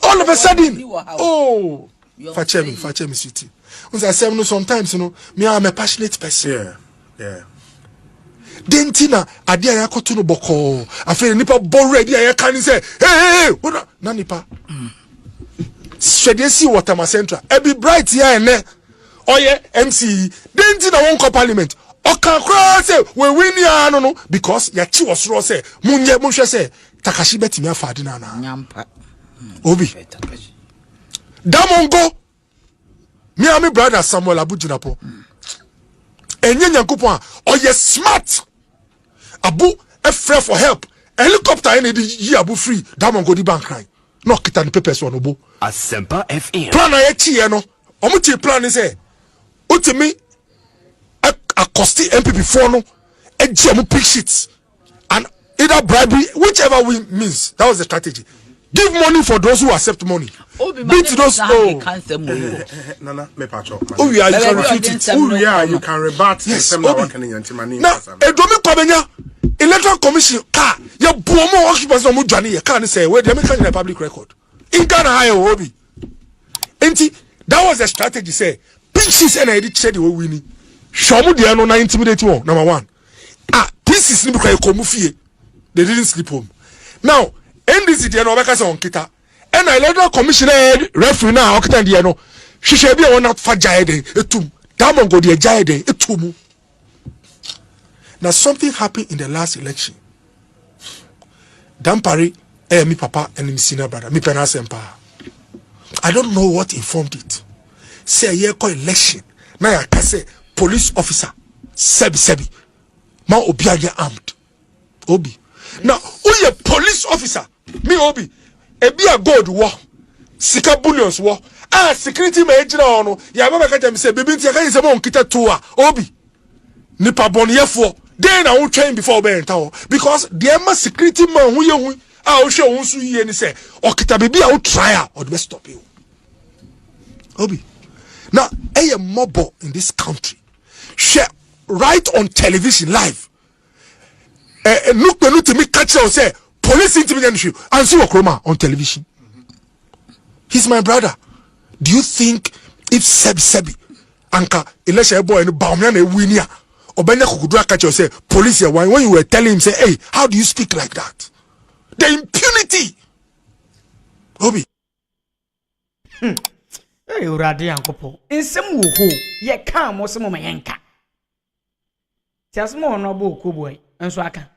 All of a sudden, oh, Fachemi, Citi. I say, sometimes, me, I'm a passionate person. Yeah. Dentina, adia ya kotuno boko. After nipa borre, adia ya can say, hey, what na nipa? Shedesi Waterma Central. Every bright here and there. Oye, MC. Dentina won't call parliament. Oka cross we win ya no because ya chi was raw say munye say Takashi beti me afadi na nyampa obi damongo me and my brother Samuel Abujinapo enye nyankopon oye smart abu afraid for help helicopter any di abu free damongo di bank cry no kita ni papers on obo Asempa FM plan na ye chi no omuti plan ni say utimi Acosti MPP for no a gem pick sheets and either bribery, whichever we means. That was the strategy. Give money for those who accept money. Beat those Nana, me pacho. Oh, yeah, you can refute it. Oh, yeah, you can rebut. Yes, now, a domi pabenya electoral commission car. Ya buomo occupants no mujani. Ya can't say where they make a public record. In Ghana, higher Obi. That was the strategy. Say pick sheets and I did say they were winning. Shomu they are not intimidate one. Number one. This is because they didn't sleep home. Now, NDC they are not on kita. And I let the commissioner referee now okita they no. She should be on not fajade etum. Damon go the jade etumu. Now something happened in the last election. Dampari, me papa and me senior brother, me penasempa. I don't know what informed it. Say a year called election. Now I can say police officer sebi ma obi age armed obi now who a police officer me obi e be a gold war sika bullions war security ma ejira ono ya baba ka jam say bibi ntia ka say mo nkita to a obi nipa boniyefo then I will train before be enter because the ma security man hu ye hu o hwe hu su ye ni say okita bibi a wo try or be stop you obi now a mobile in this country share right on television live. Look to me catch or say police intimidation and see Okroma on television. He's my brother. Do you think if Sebi Anka election boy and Bawumia na winia Obenya kukudua catch or say police when you were telling him say hey how do you speak like that? The impunity. Obi. Hey, uradi ankopo. Insem wo ho ye ka mo se mo mayenka. Ti asmo no bo ko boy enso aka.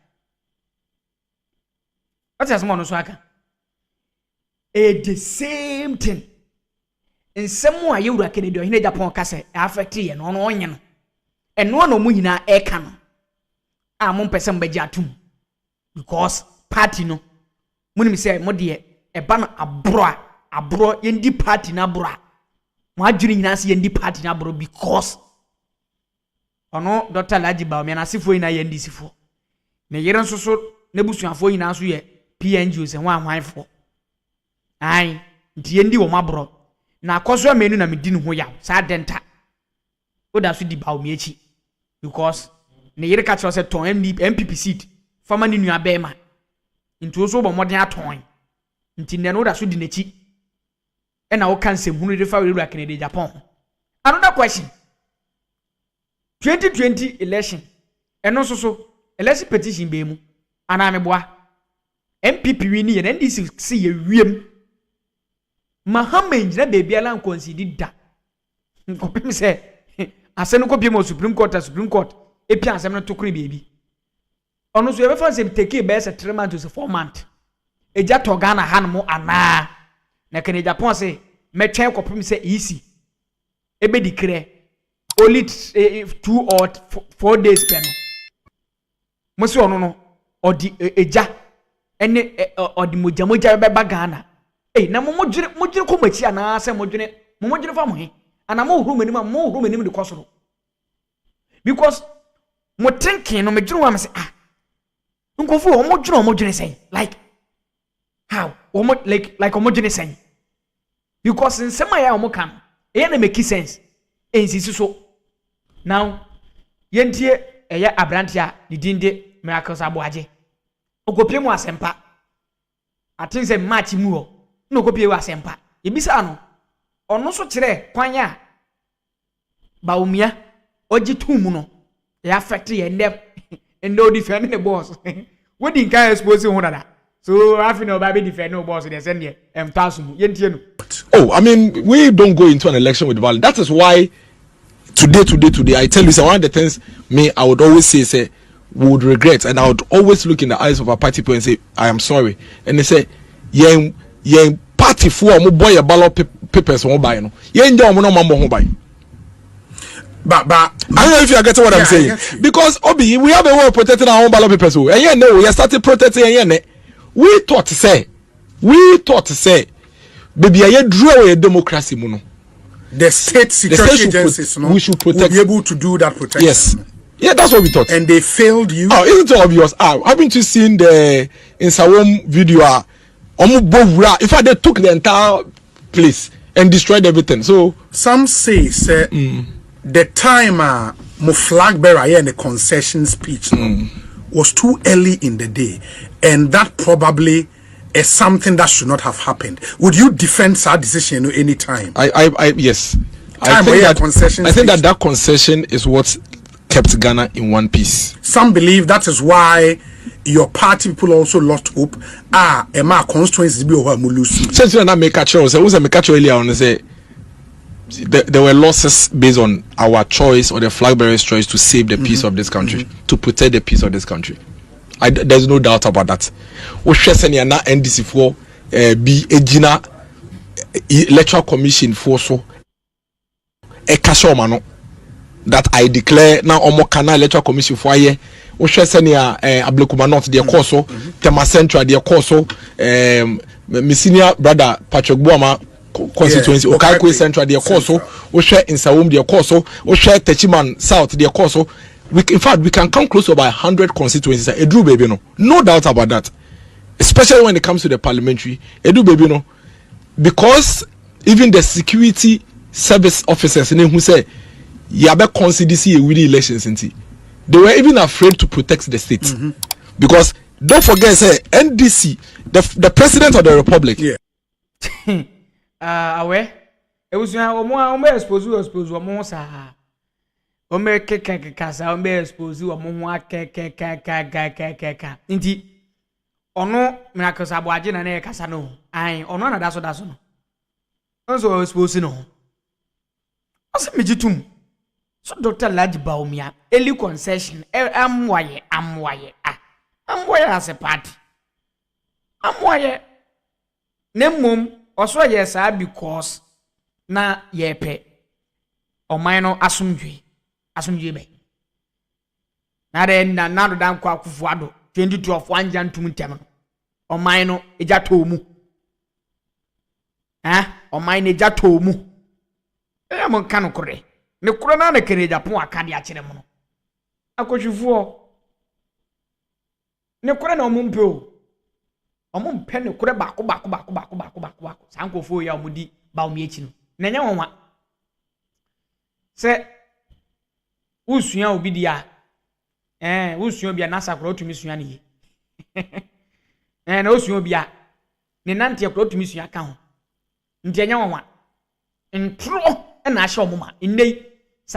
What asmo no so aka? The same thing. Insem wo aye ura kene de Ohene Agyapong ka se affect ye no no onye no. Eno no mu hina e ka no. A mo pese mbaji atum. Because party no. Muni mi say mo de e ba no abro yendi party na abro. Mo adwiri nyina se yendi party na abro because ono Dr. Laji Bawumia na sifo ina yendi sifo. Ne yere nsoso ne busuafo ina so ye PNG se ho ahwanfo. Ai nti yendi wo mabro. Na akoso amenu na medi ne ho ya. Sa denta. Oda so di Bawumia echi because ne yere ka kyo se ton MPP seat fama ni nua bema. Nti oso bo modern aton. Nti ne no oda so di nechi. E na wo kan se hunu de fa we Agyapong. Another question. 2020 election eno so election petition be mu ana me boa MPP wini ye NDC si ye wiem Mahama njira baby ala consider da nkopim se asenu ko bi mo Supreme Court epi asem no tokuri baby ono so ye be fan se take be se 3 months to 4 months eja to Ghana hanmo ana na kan Agyapong se metwen kopim se easy ebe declare only 2 or 4 days per no. Mosi ono no odi eja ene odi moja beba Ghana. Na mojire ko machi ana se mojire fa mo he. Ana mo huru menim de kwosoro. Because mo thinking no mejiro wa me say nkofu o mojire say like how like o mojire say because in some ya omo kan e na make sense ensisi so now yentie eya abrantia ni dinde miracles aboaje okopie mu asempa atin se match mu ho na okopie wa asempa ebisa no ono so kire kwanya Bawumia oji tumu no ya factory and no defend the boss what in can expose you dada so after no baby defend no boss they send here yentie no. Oh, I mean, we don't go into an election with violence. That is why today, I tell you, one of the things I would always say, we would regret, and I would always look in the eyes of our party people and say, I am sorry. And they say, yeah, party for a boy a ballot papers won't buy no. Yeah, no buy. But I don't know if you are getting what I'm saying. Because Obi, we have a way of protecting our own ballot papers. And yeah, no, we are starting protecting. We thought to say. Baby, I draw a democracy, mono. The state security agencies, we should protect. Will be able to do that protection. Yes, yeah, that's what we thought. And they failed you. Oh, isn't it obvious? Haven't you seen the Insawam video? In fact, they took the entire place and destroyed everything. So some say, the time my flag bearer here in the concession speech was too early in the day, and that probably is something that should not have happened. Would you defend that decision any time? Yes. I think that concession is what kept Ghana in one piece. Some believe that is why your party people also lost hope. Emma constituencies be over Mulusu. Since you not make a choice, I was a make a choice earlier on. Say there were losses based on our choice or the flag bearer's choice to save the peace of this country, to protect the peace of this country. There's no doubt about that. We share senior na NDC for be a Gina electoral commission for so a cashomano that I declare now omo kana electoral commission for ye. We share senior Ablekuma not their course, Tema Central their course, my senior brother Patrick Buama constituency, Okaikwe Central their course, we share in Sawum their course, we share Techiman South their course. In fact, we can come close to about 100 constituencies. Edu baby, no doubt about that. Especially when it comes to the parliamentary. Edu baby, no. Because even the security service officers who say, "Yabe consider with the elections," they were even afraid to protect the state. Because don't forget, say NDC, the president of the republic. Yeah. Aware. It was expose Ome kasa ome expose omo keka nti ono miracles aboaje na na kasa no ai ono na daso no onso expose no ose mejitum so Dr. Laji Bawumia early concession amwaye as a party amwaye nemmom oso ye sa because na yepe oman no asumdwe be na de na do dan kwa kufuado 2012 wanja ntum ntem no oman no eja tomu oman no eja tomu mon kan kore ne koro na na kere Agyapong akade a kire mo no akohwifo ne koro na omumpe omumpe ne koro bako sankofo ya omudi Bawumia echi no na nya wonwa se usua obi dia usua obi na sakro otumi sua ne na usua obi ne nante akro otumi sua ka ho nti anya wonwa ntro na ahye omuma nnei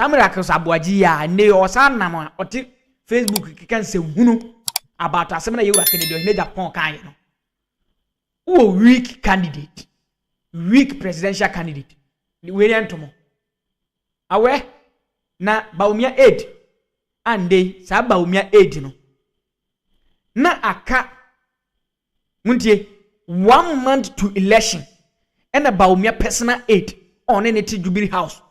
Miracles aboaji ya nnei osanam oti Facebook kikan se hunu about asem na yewura Kennedy Ohene Agyapong kan no wo weak candidate, weak presidential candidate we entomo awe na Bawumia aid ande sa Bawumia aid no na aka muntie 1 month to election and a Bawumia personal aid on any Jubilee House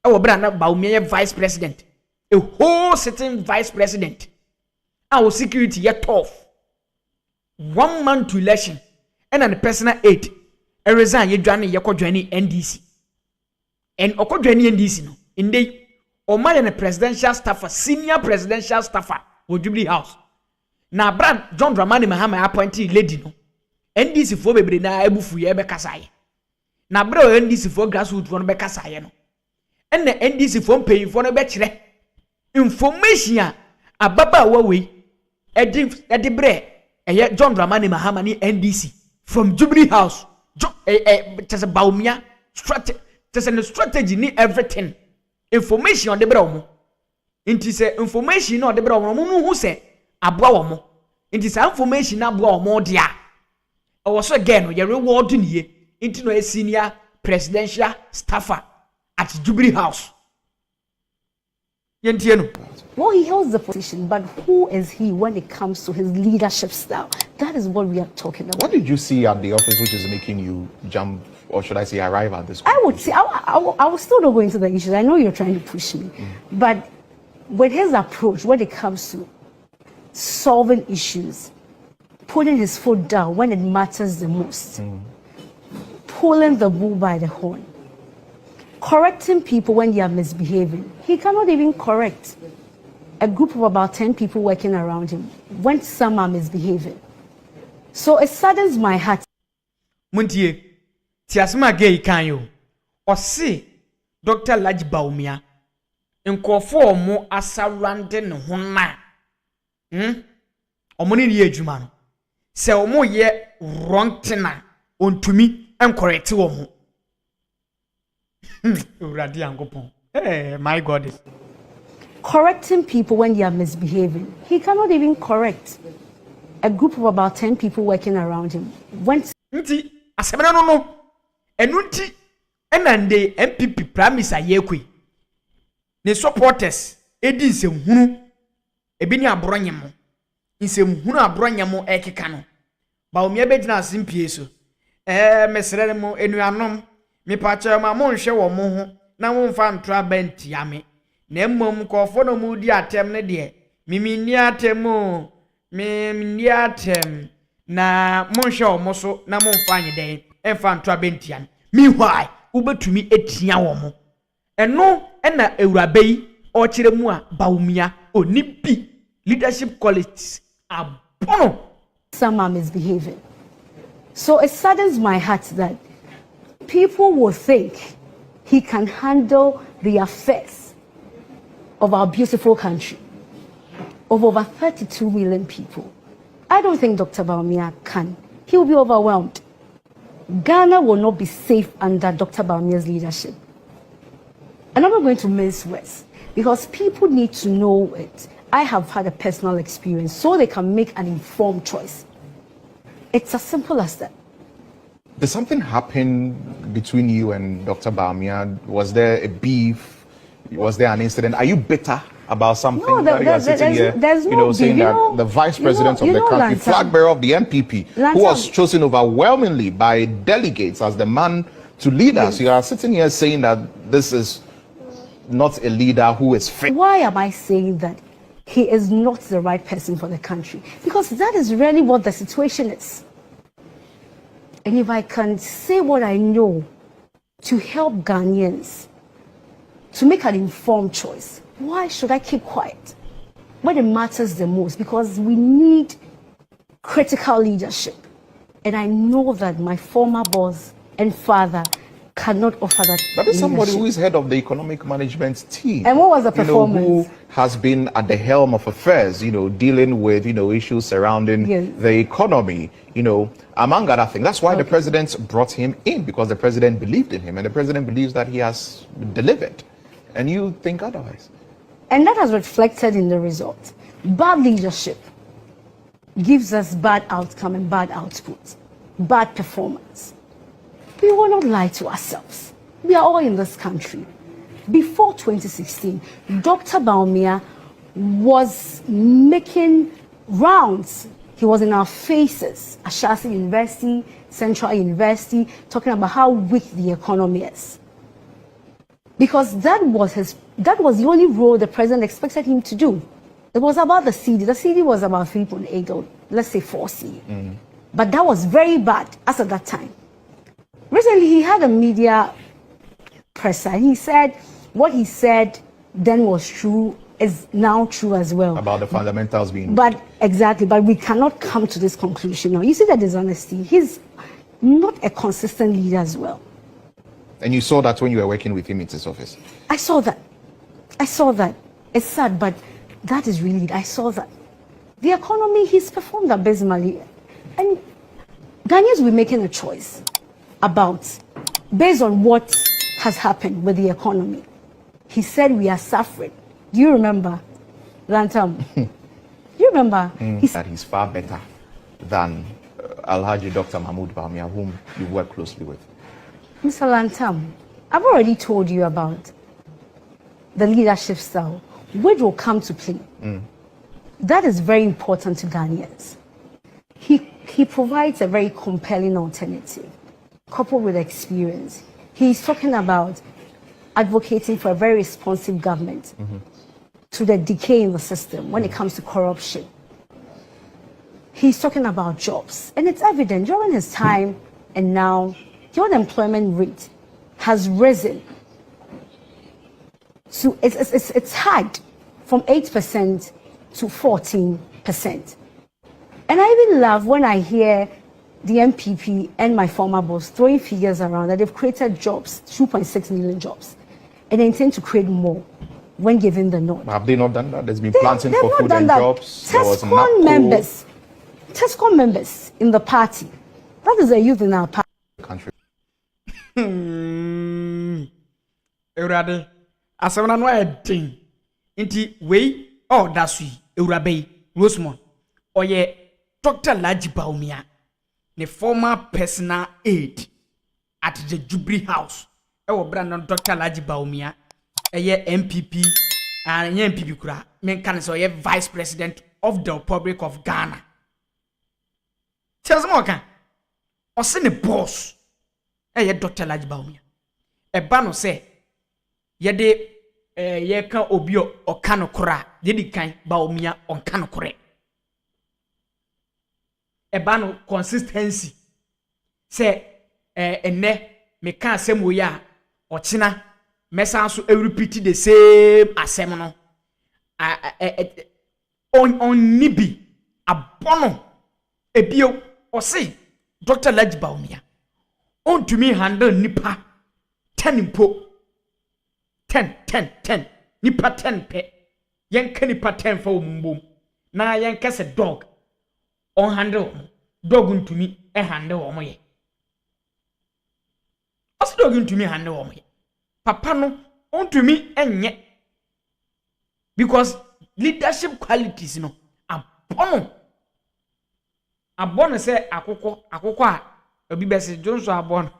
our brother Bawumia vice president, a whole sitting vice president, our security yet tough 1 month to election and a personal aid a resign you joining NDC and oko joining NDC no in the or my and a presidential staffer, senior presidential staffer with Jubilee House. Now, Brand John Dramani Mahama appointee lady no. NDC for baby na ebufu ye be kasai. na bro NDC for grassroots for no be kasa ye no ene NDC for pay for no be kire information ababa we edi bre John Dramani Mahama ni NDC from Jubilee House just Bawumia strategy ni everything information on the bre omo inti say information on the bre omo no hu say aboa omo inti say information aboa omo dia was again you reward niye inti no a senior presidential staffer at Jubilee House. Well, he holds the position, but who is he when it comes to his leadership style? That is what we are talking about. What did you see at the office which is making you jump, or should I say arrive at this point? I would say, I will still not go into the issues. I know you're trying to push me. But with his approach, when it comes to solving issues, putting his foot down when it matters the most, pulling the bull by the horn, correcting people when they are misbehaving. He cannot even correct a group of about 10 people working around him when some are misbehaving. So it saddens my heart. Muntie, tiasma gay kan yo. O si Dr. Laji Bawumia nkofo mo asarande ne hona. Omoni ni adwuma no. Se omo ye wrong tina ontumi encorrect wo mo. Hey, my God. Correcting people when they are misbehaving. He cannot even correct a group of about 10 people working around him. When nti asemena no enunti enande MPP Prime Minister Yekwe ne supporters edi nsehunu ebi ni abronyemo nsehunu abronyemo ekeka no Bawumia bedina asimpie so mesere mo enuanom me pacha ma mo nhwe wo mo ho na mo mfa ntra bantia me na mmom kofo no mu di atem ne de mimi ni atem o mi atem na mo nhwe wo mo so na mo mfa anyeden emfa ntra bantia me why ubetumi etia wo mo eno na ewurabe yi o kire mu a Bawumia oni bi leadership qualities abono. Some are misbehaving. So it saddens my heart that people will think he can handle the affairs of our beautiful country of over 32 million people. I don't think Dr. Bawumia can. He will be overwhelmed. Ghana will not be safe under Dr. Bawumia's leadership. And I'm not going to mince words because people need to know it. I have had a personal experience so they can make an informed choice. It's as simple as that. Did something happen between you and Dr. Bawumia? Was there a beef? Was there an incident? Are you bitter about something? No, there's no beef. Saying that the vice president of the country, flag bearer of the MPP, who was chosen overwhelmingly by delegates as the man to lead us, you are sitting here saying that this is not a leader who is fit. Why am I saying that he is not the right person for the country? Because that is really what the situation is. And if I can say what I know to help Ghanaians to make an informed choice, why should I keep quiet when it matters the most? Because we need critical leadership. And I know that my former boss and father cannot offer that. That is somebody who is head of the economic management team. And what was the performance? Who has been at the helm of affairs, dealing with, issues surrounding the economy, among other things. That's why the president brought him in, because the president believed in him and the president believes that he has delivered. And you think otherwise. And that has reflected in the result. Bad leadership gives us bad outcome and bad output, bad performance. We will not lie to ourselves. We are all in this country. Before 2016, Dr. Bawumia was making rounds. He was in our faces, Ashasi University, Central University, talking about how weak the economy is. Because that was the only role the president expected him to do. It was about the CD. The CD was about 3.8 or let's say 4C. But that was very bad as at that time. Recently, he had a media presser. He said what he said then was true is now true as well. About the fundamentals being... But exactly, but we cannot come to this conclusion now. You see the dishonesty. He's not a consistent leader as well. And you saw that when you were working with him in his office? I saw that. It's sad, but that is really, I saw that. The economy, he's performed abysmally. And Ghanaians will be making a choice about, based on what has happened with the economy. He said we are suffering. Do you remember, Lantam? Do you remember? He said he's far better than Alhaji Dr. Mahmoud Bawumia, whom you work closely with. Mr. Lantam, I've already told you about the leadership style, which will come to play. That is very important to Ghanaians. He provides a very compelling alternative, coupled with experience. He's talking about advocating for a very responsive government to the decay in the system when it comes to corruption. He's talking about jobs, and it's evident during his time and now the unemployment rate has risen to it's hiked from 8% to 14%. And I even love when I hear the MPP and my former boss throwing figures around that they've created jobs, 2.6 million jobs, and they intend to create more when given the nod. Have they not done that? There's been planting for food and jobs. TESCOM members in the party. That is a youth in our country. Eurade, asemana no edin. Inti we that's we Eurabe Rosemont. Oye Dr. Laji Bawumia, the former personal aide at the Jubilee House. Brandon Dr. Laji Bawumia, MPP and MPP kura. Men can say Vice President of the Republic of Ghana. Tell us more can. Or send a boss. Dr. Laji Bawumia. Bano say yede yeka obio okano kura. Yedi kan Bawumia on kano kure. Bano consistency. Say ene me kan asem ya ochina mesa so repeat the same asem no on nibi abono ebio o say Dr. Laji Bawumia on to me handle nipa 10 impo 10 nipa 10 pe yenka nipa 10 for mbom na yenka se dog on handle dog to me e handle o moye as dog to me handle o moye papa no on to me enye because leadership qualities no abono say akoko a obi bese jonso abono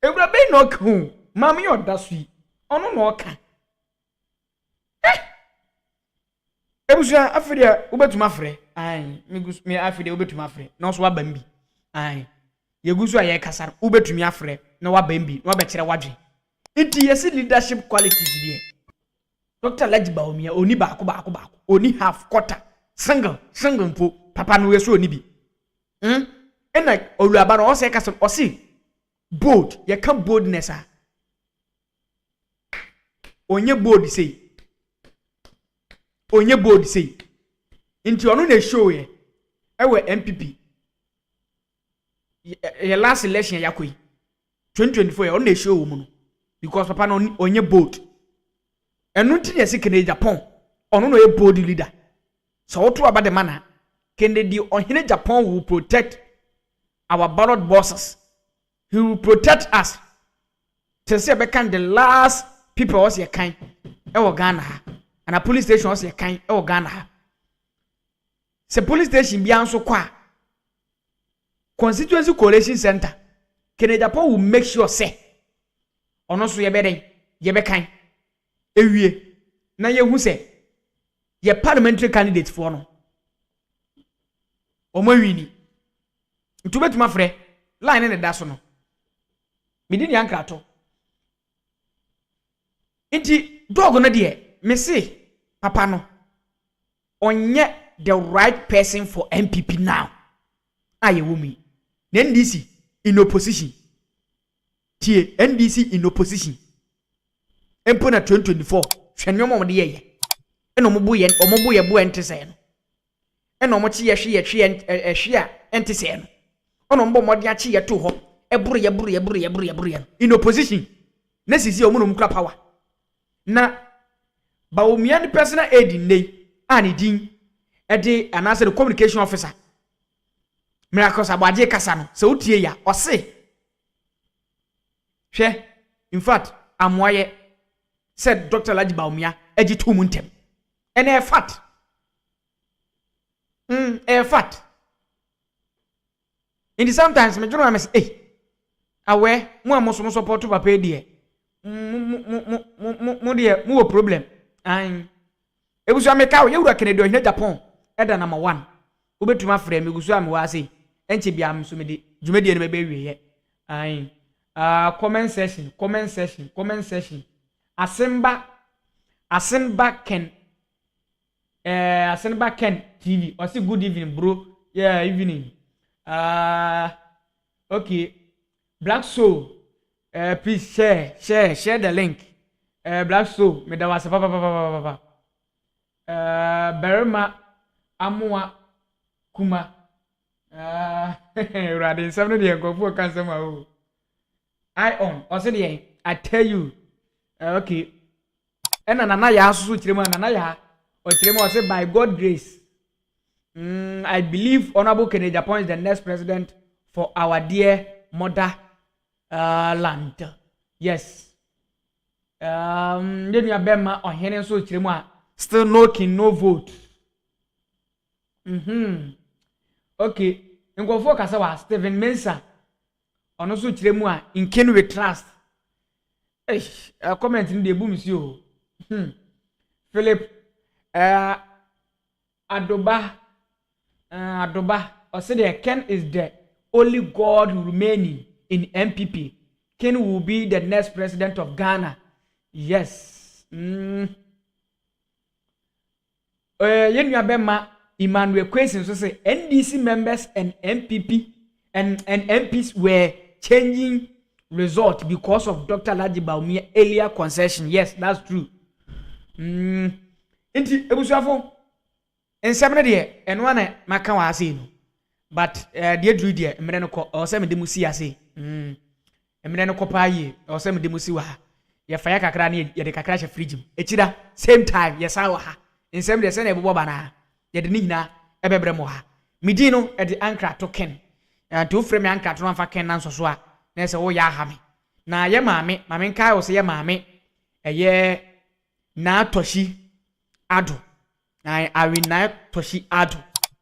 Ebrabe no ku mami odasui ono no ka ebusia afide ubetuma frɛ ai me afide ubetuma frɛ no so aba mbi ai yegusu aye kasar ubetumi afrɛ na waba mbi na wabɛkyerɛ wadwe nti yesi leadership qualities die Dr. Laji Bawumia oni baako oni half quarter single mpo papa no weso oni bi ena oluaba no ose kasar osi bold ye can boldness a onye bold say into onu na show ye ewe MPP ye last election yakoi 2024 ye onu na show mu no because papa no onye bold enu ti yesi kene Agyapong onu no ye bold leader so what about the man Kennedy Ohene Agyapong will protect our ballot boxes. He will protect us. To say become the last people was your kind. Ghana. And a police station was your kind. Ghana. Se police station be so kwa. Constituency Coalition Center. Kennedy Agyapong will make sure say. Ono so ye be kind. Ewie. Na ye hu say. Ye parliamentary candidate for no. Omo wini. Ntubetuma frɛ line ne da so no. Midini yankrato. Inti dog no de me say papa no onye the right person for MPP now. Aye wumi. The NDC in opposition. Tie NDC in opposition. Empo na 2024 hwenyo mo de ye. Eno mo buye bu ente se no. Eno mo chi ye hwe ente se no. Ono mbo modi achi ye to ho eburu in opposition na sisi omu no mkura power na Bawumia the personal aid nei ani din ede anase the communication officer Miracles abwaje kasa no se utie ya ose hwe in fact amwaye said Dr. Laji Bawumia eji tu muntem ene e fact fact in the sometimes me jono am say awe mu amoso support papa die mu die mu problem an ebusu ameka wo yewura Kennedy Ohene Japan eda number 1 obetuma frame egusu am wa say enche bia am so me de dwumedie ne be wiye an comment session Asemba Ken TV or say good evening bro yeah evening okay Black Soul please share the link Black Soul me da wase papa Berma Amua Kuma Radin seven de go can some o I on or say I tell you okay and nana ya so chirema nana ya o chirema o say by God grace I believe Honorable Kennedy Japan is the next president for our dear mother land. Yes. Then you abema Ohene so chirema still no king no vote. Okay. Ngofo kasa wa Stephen Mensah ono so chirema in kin we trust. Comment in the boom you. Philip Adoba or say Ken is the only God remaining in MPP. Ken will be the next president of Ghana. Yes. Yenu abema Emmanuel Kwesi so say NDC members and MPP and MPs were changing result because of Dr. Laji Bawumia earlier concession. Yes, that's true. Inti ebusuafo ensem de eno ana maka wa ase no but de dru de emre no ko o se me de musi ase emre no ko paaye o se me de musi wa ha ye fa ya kakra na ye de kakra hye fridge echida same time ye sa wa ha ensem de se na ebobo bana ye de ni hina ebebre mo ha midi no e de ankra to ken to frame ankra to anfa ken nan so so a na se wo ya ha me na ye maame nkai o se ye maame eye Naa Torshie Addo. Naa Torshie Addo.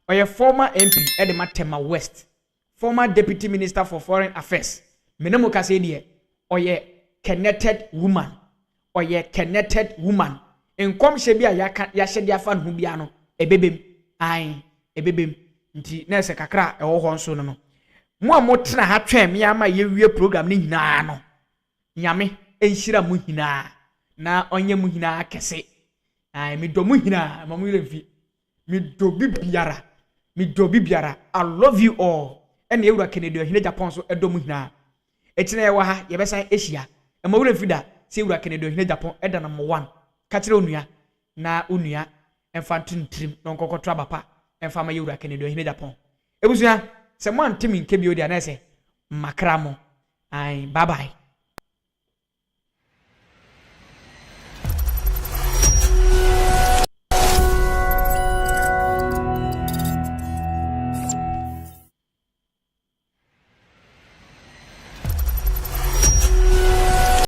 Oye former MP Edema Tema West. Former Deputy Minister for Foreign Affairs. Menemo kase die. Oye connected woman. Enkom shebia ya shedi afan hu bia no. Ebebem. Ebebem. Nti na se kakra ewo ho nso no. Mo amotena ha twem me ama ye wie program ni nyina no. Nyame enhira mu hina. Na onye mu hina akese me do mu hina mamu refi me do bibiara I love you all and ewura Kennedy Ohene Japan so edo mu hina etine ye wa ha ye besan ehia e mamu refi da se ewura Kennedy Ohene Japan eda number 1 ka kire onua na onua emfa tuntrim no nkokoto abapa emfa ma ewura Kennedy Ohene Japan ebusua se mo antimi nke bi odi na se makramo bye bye.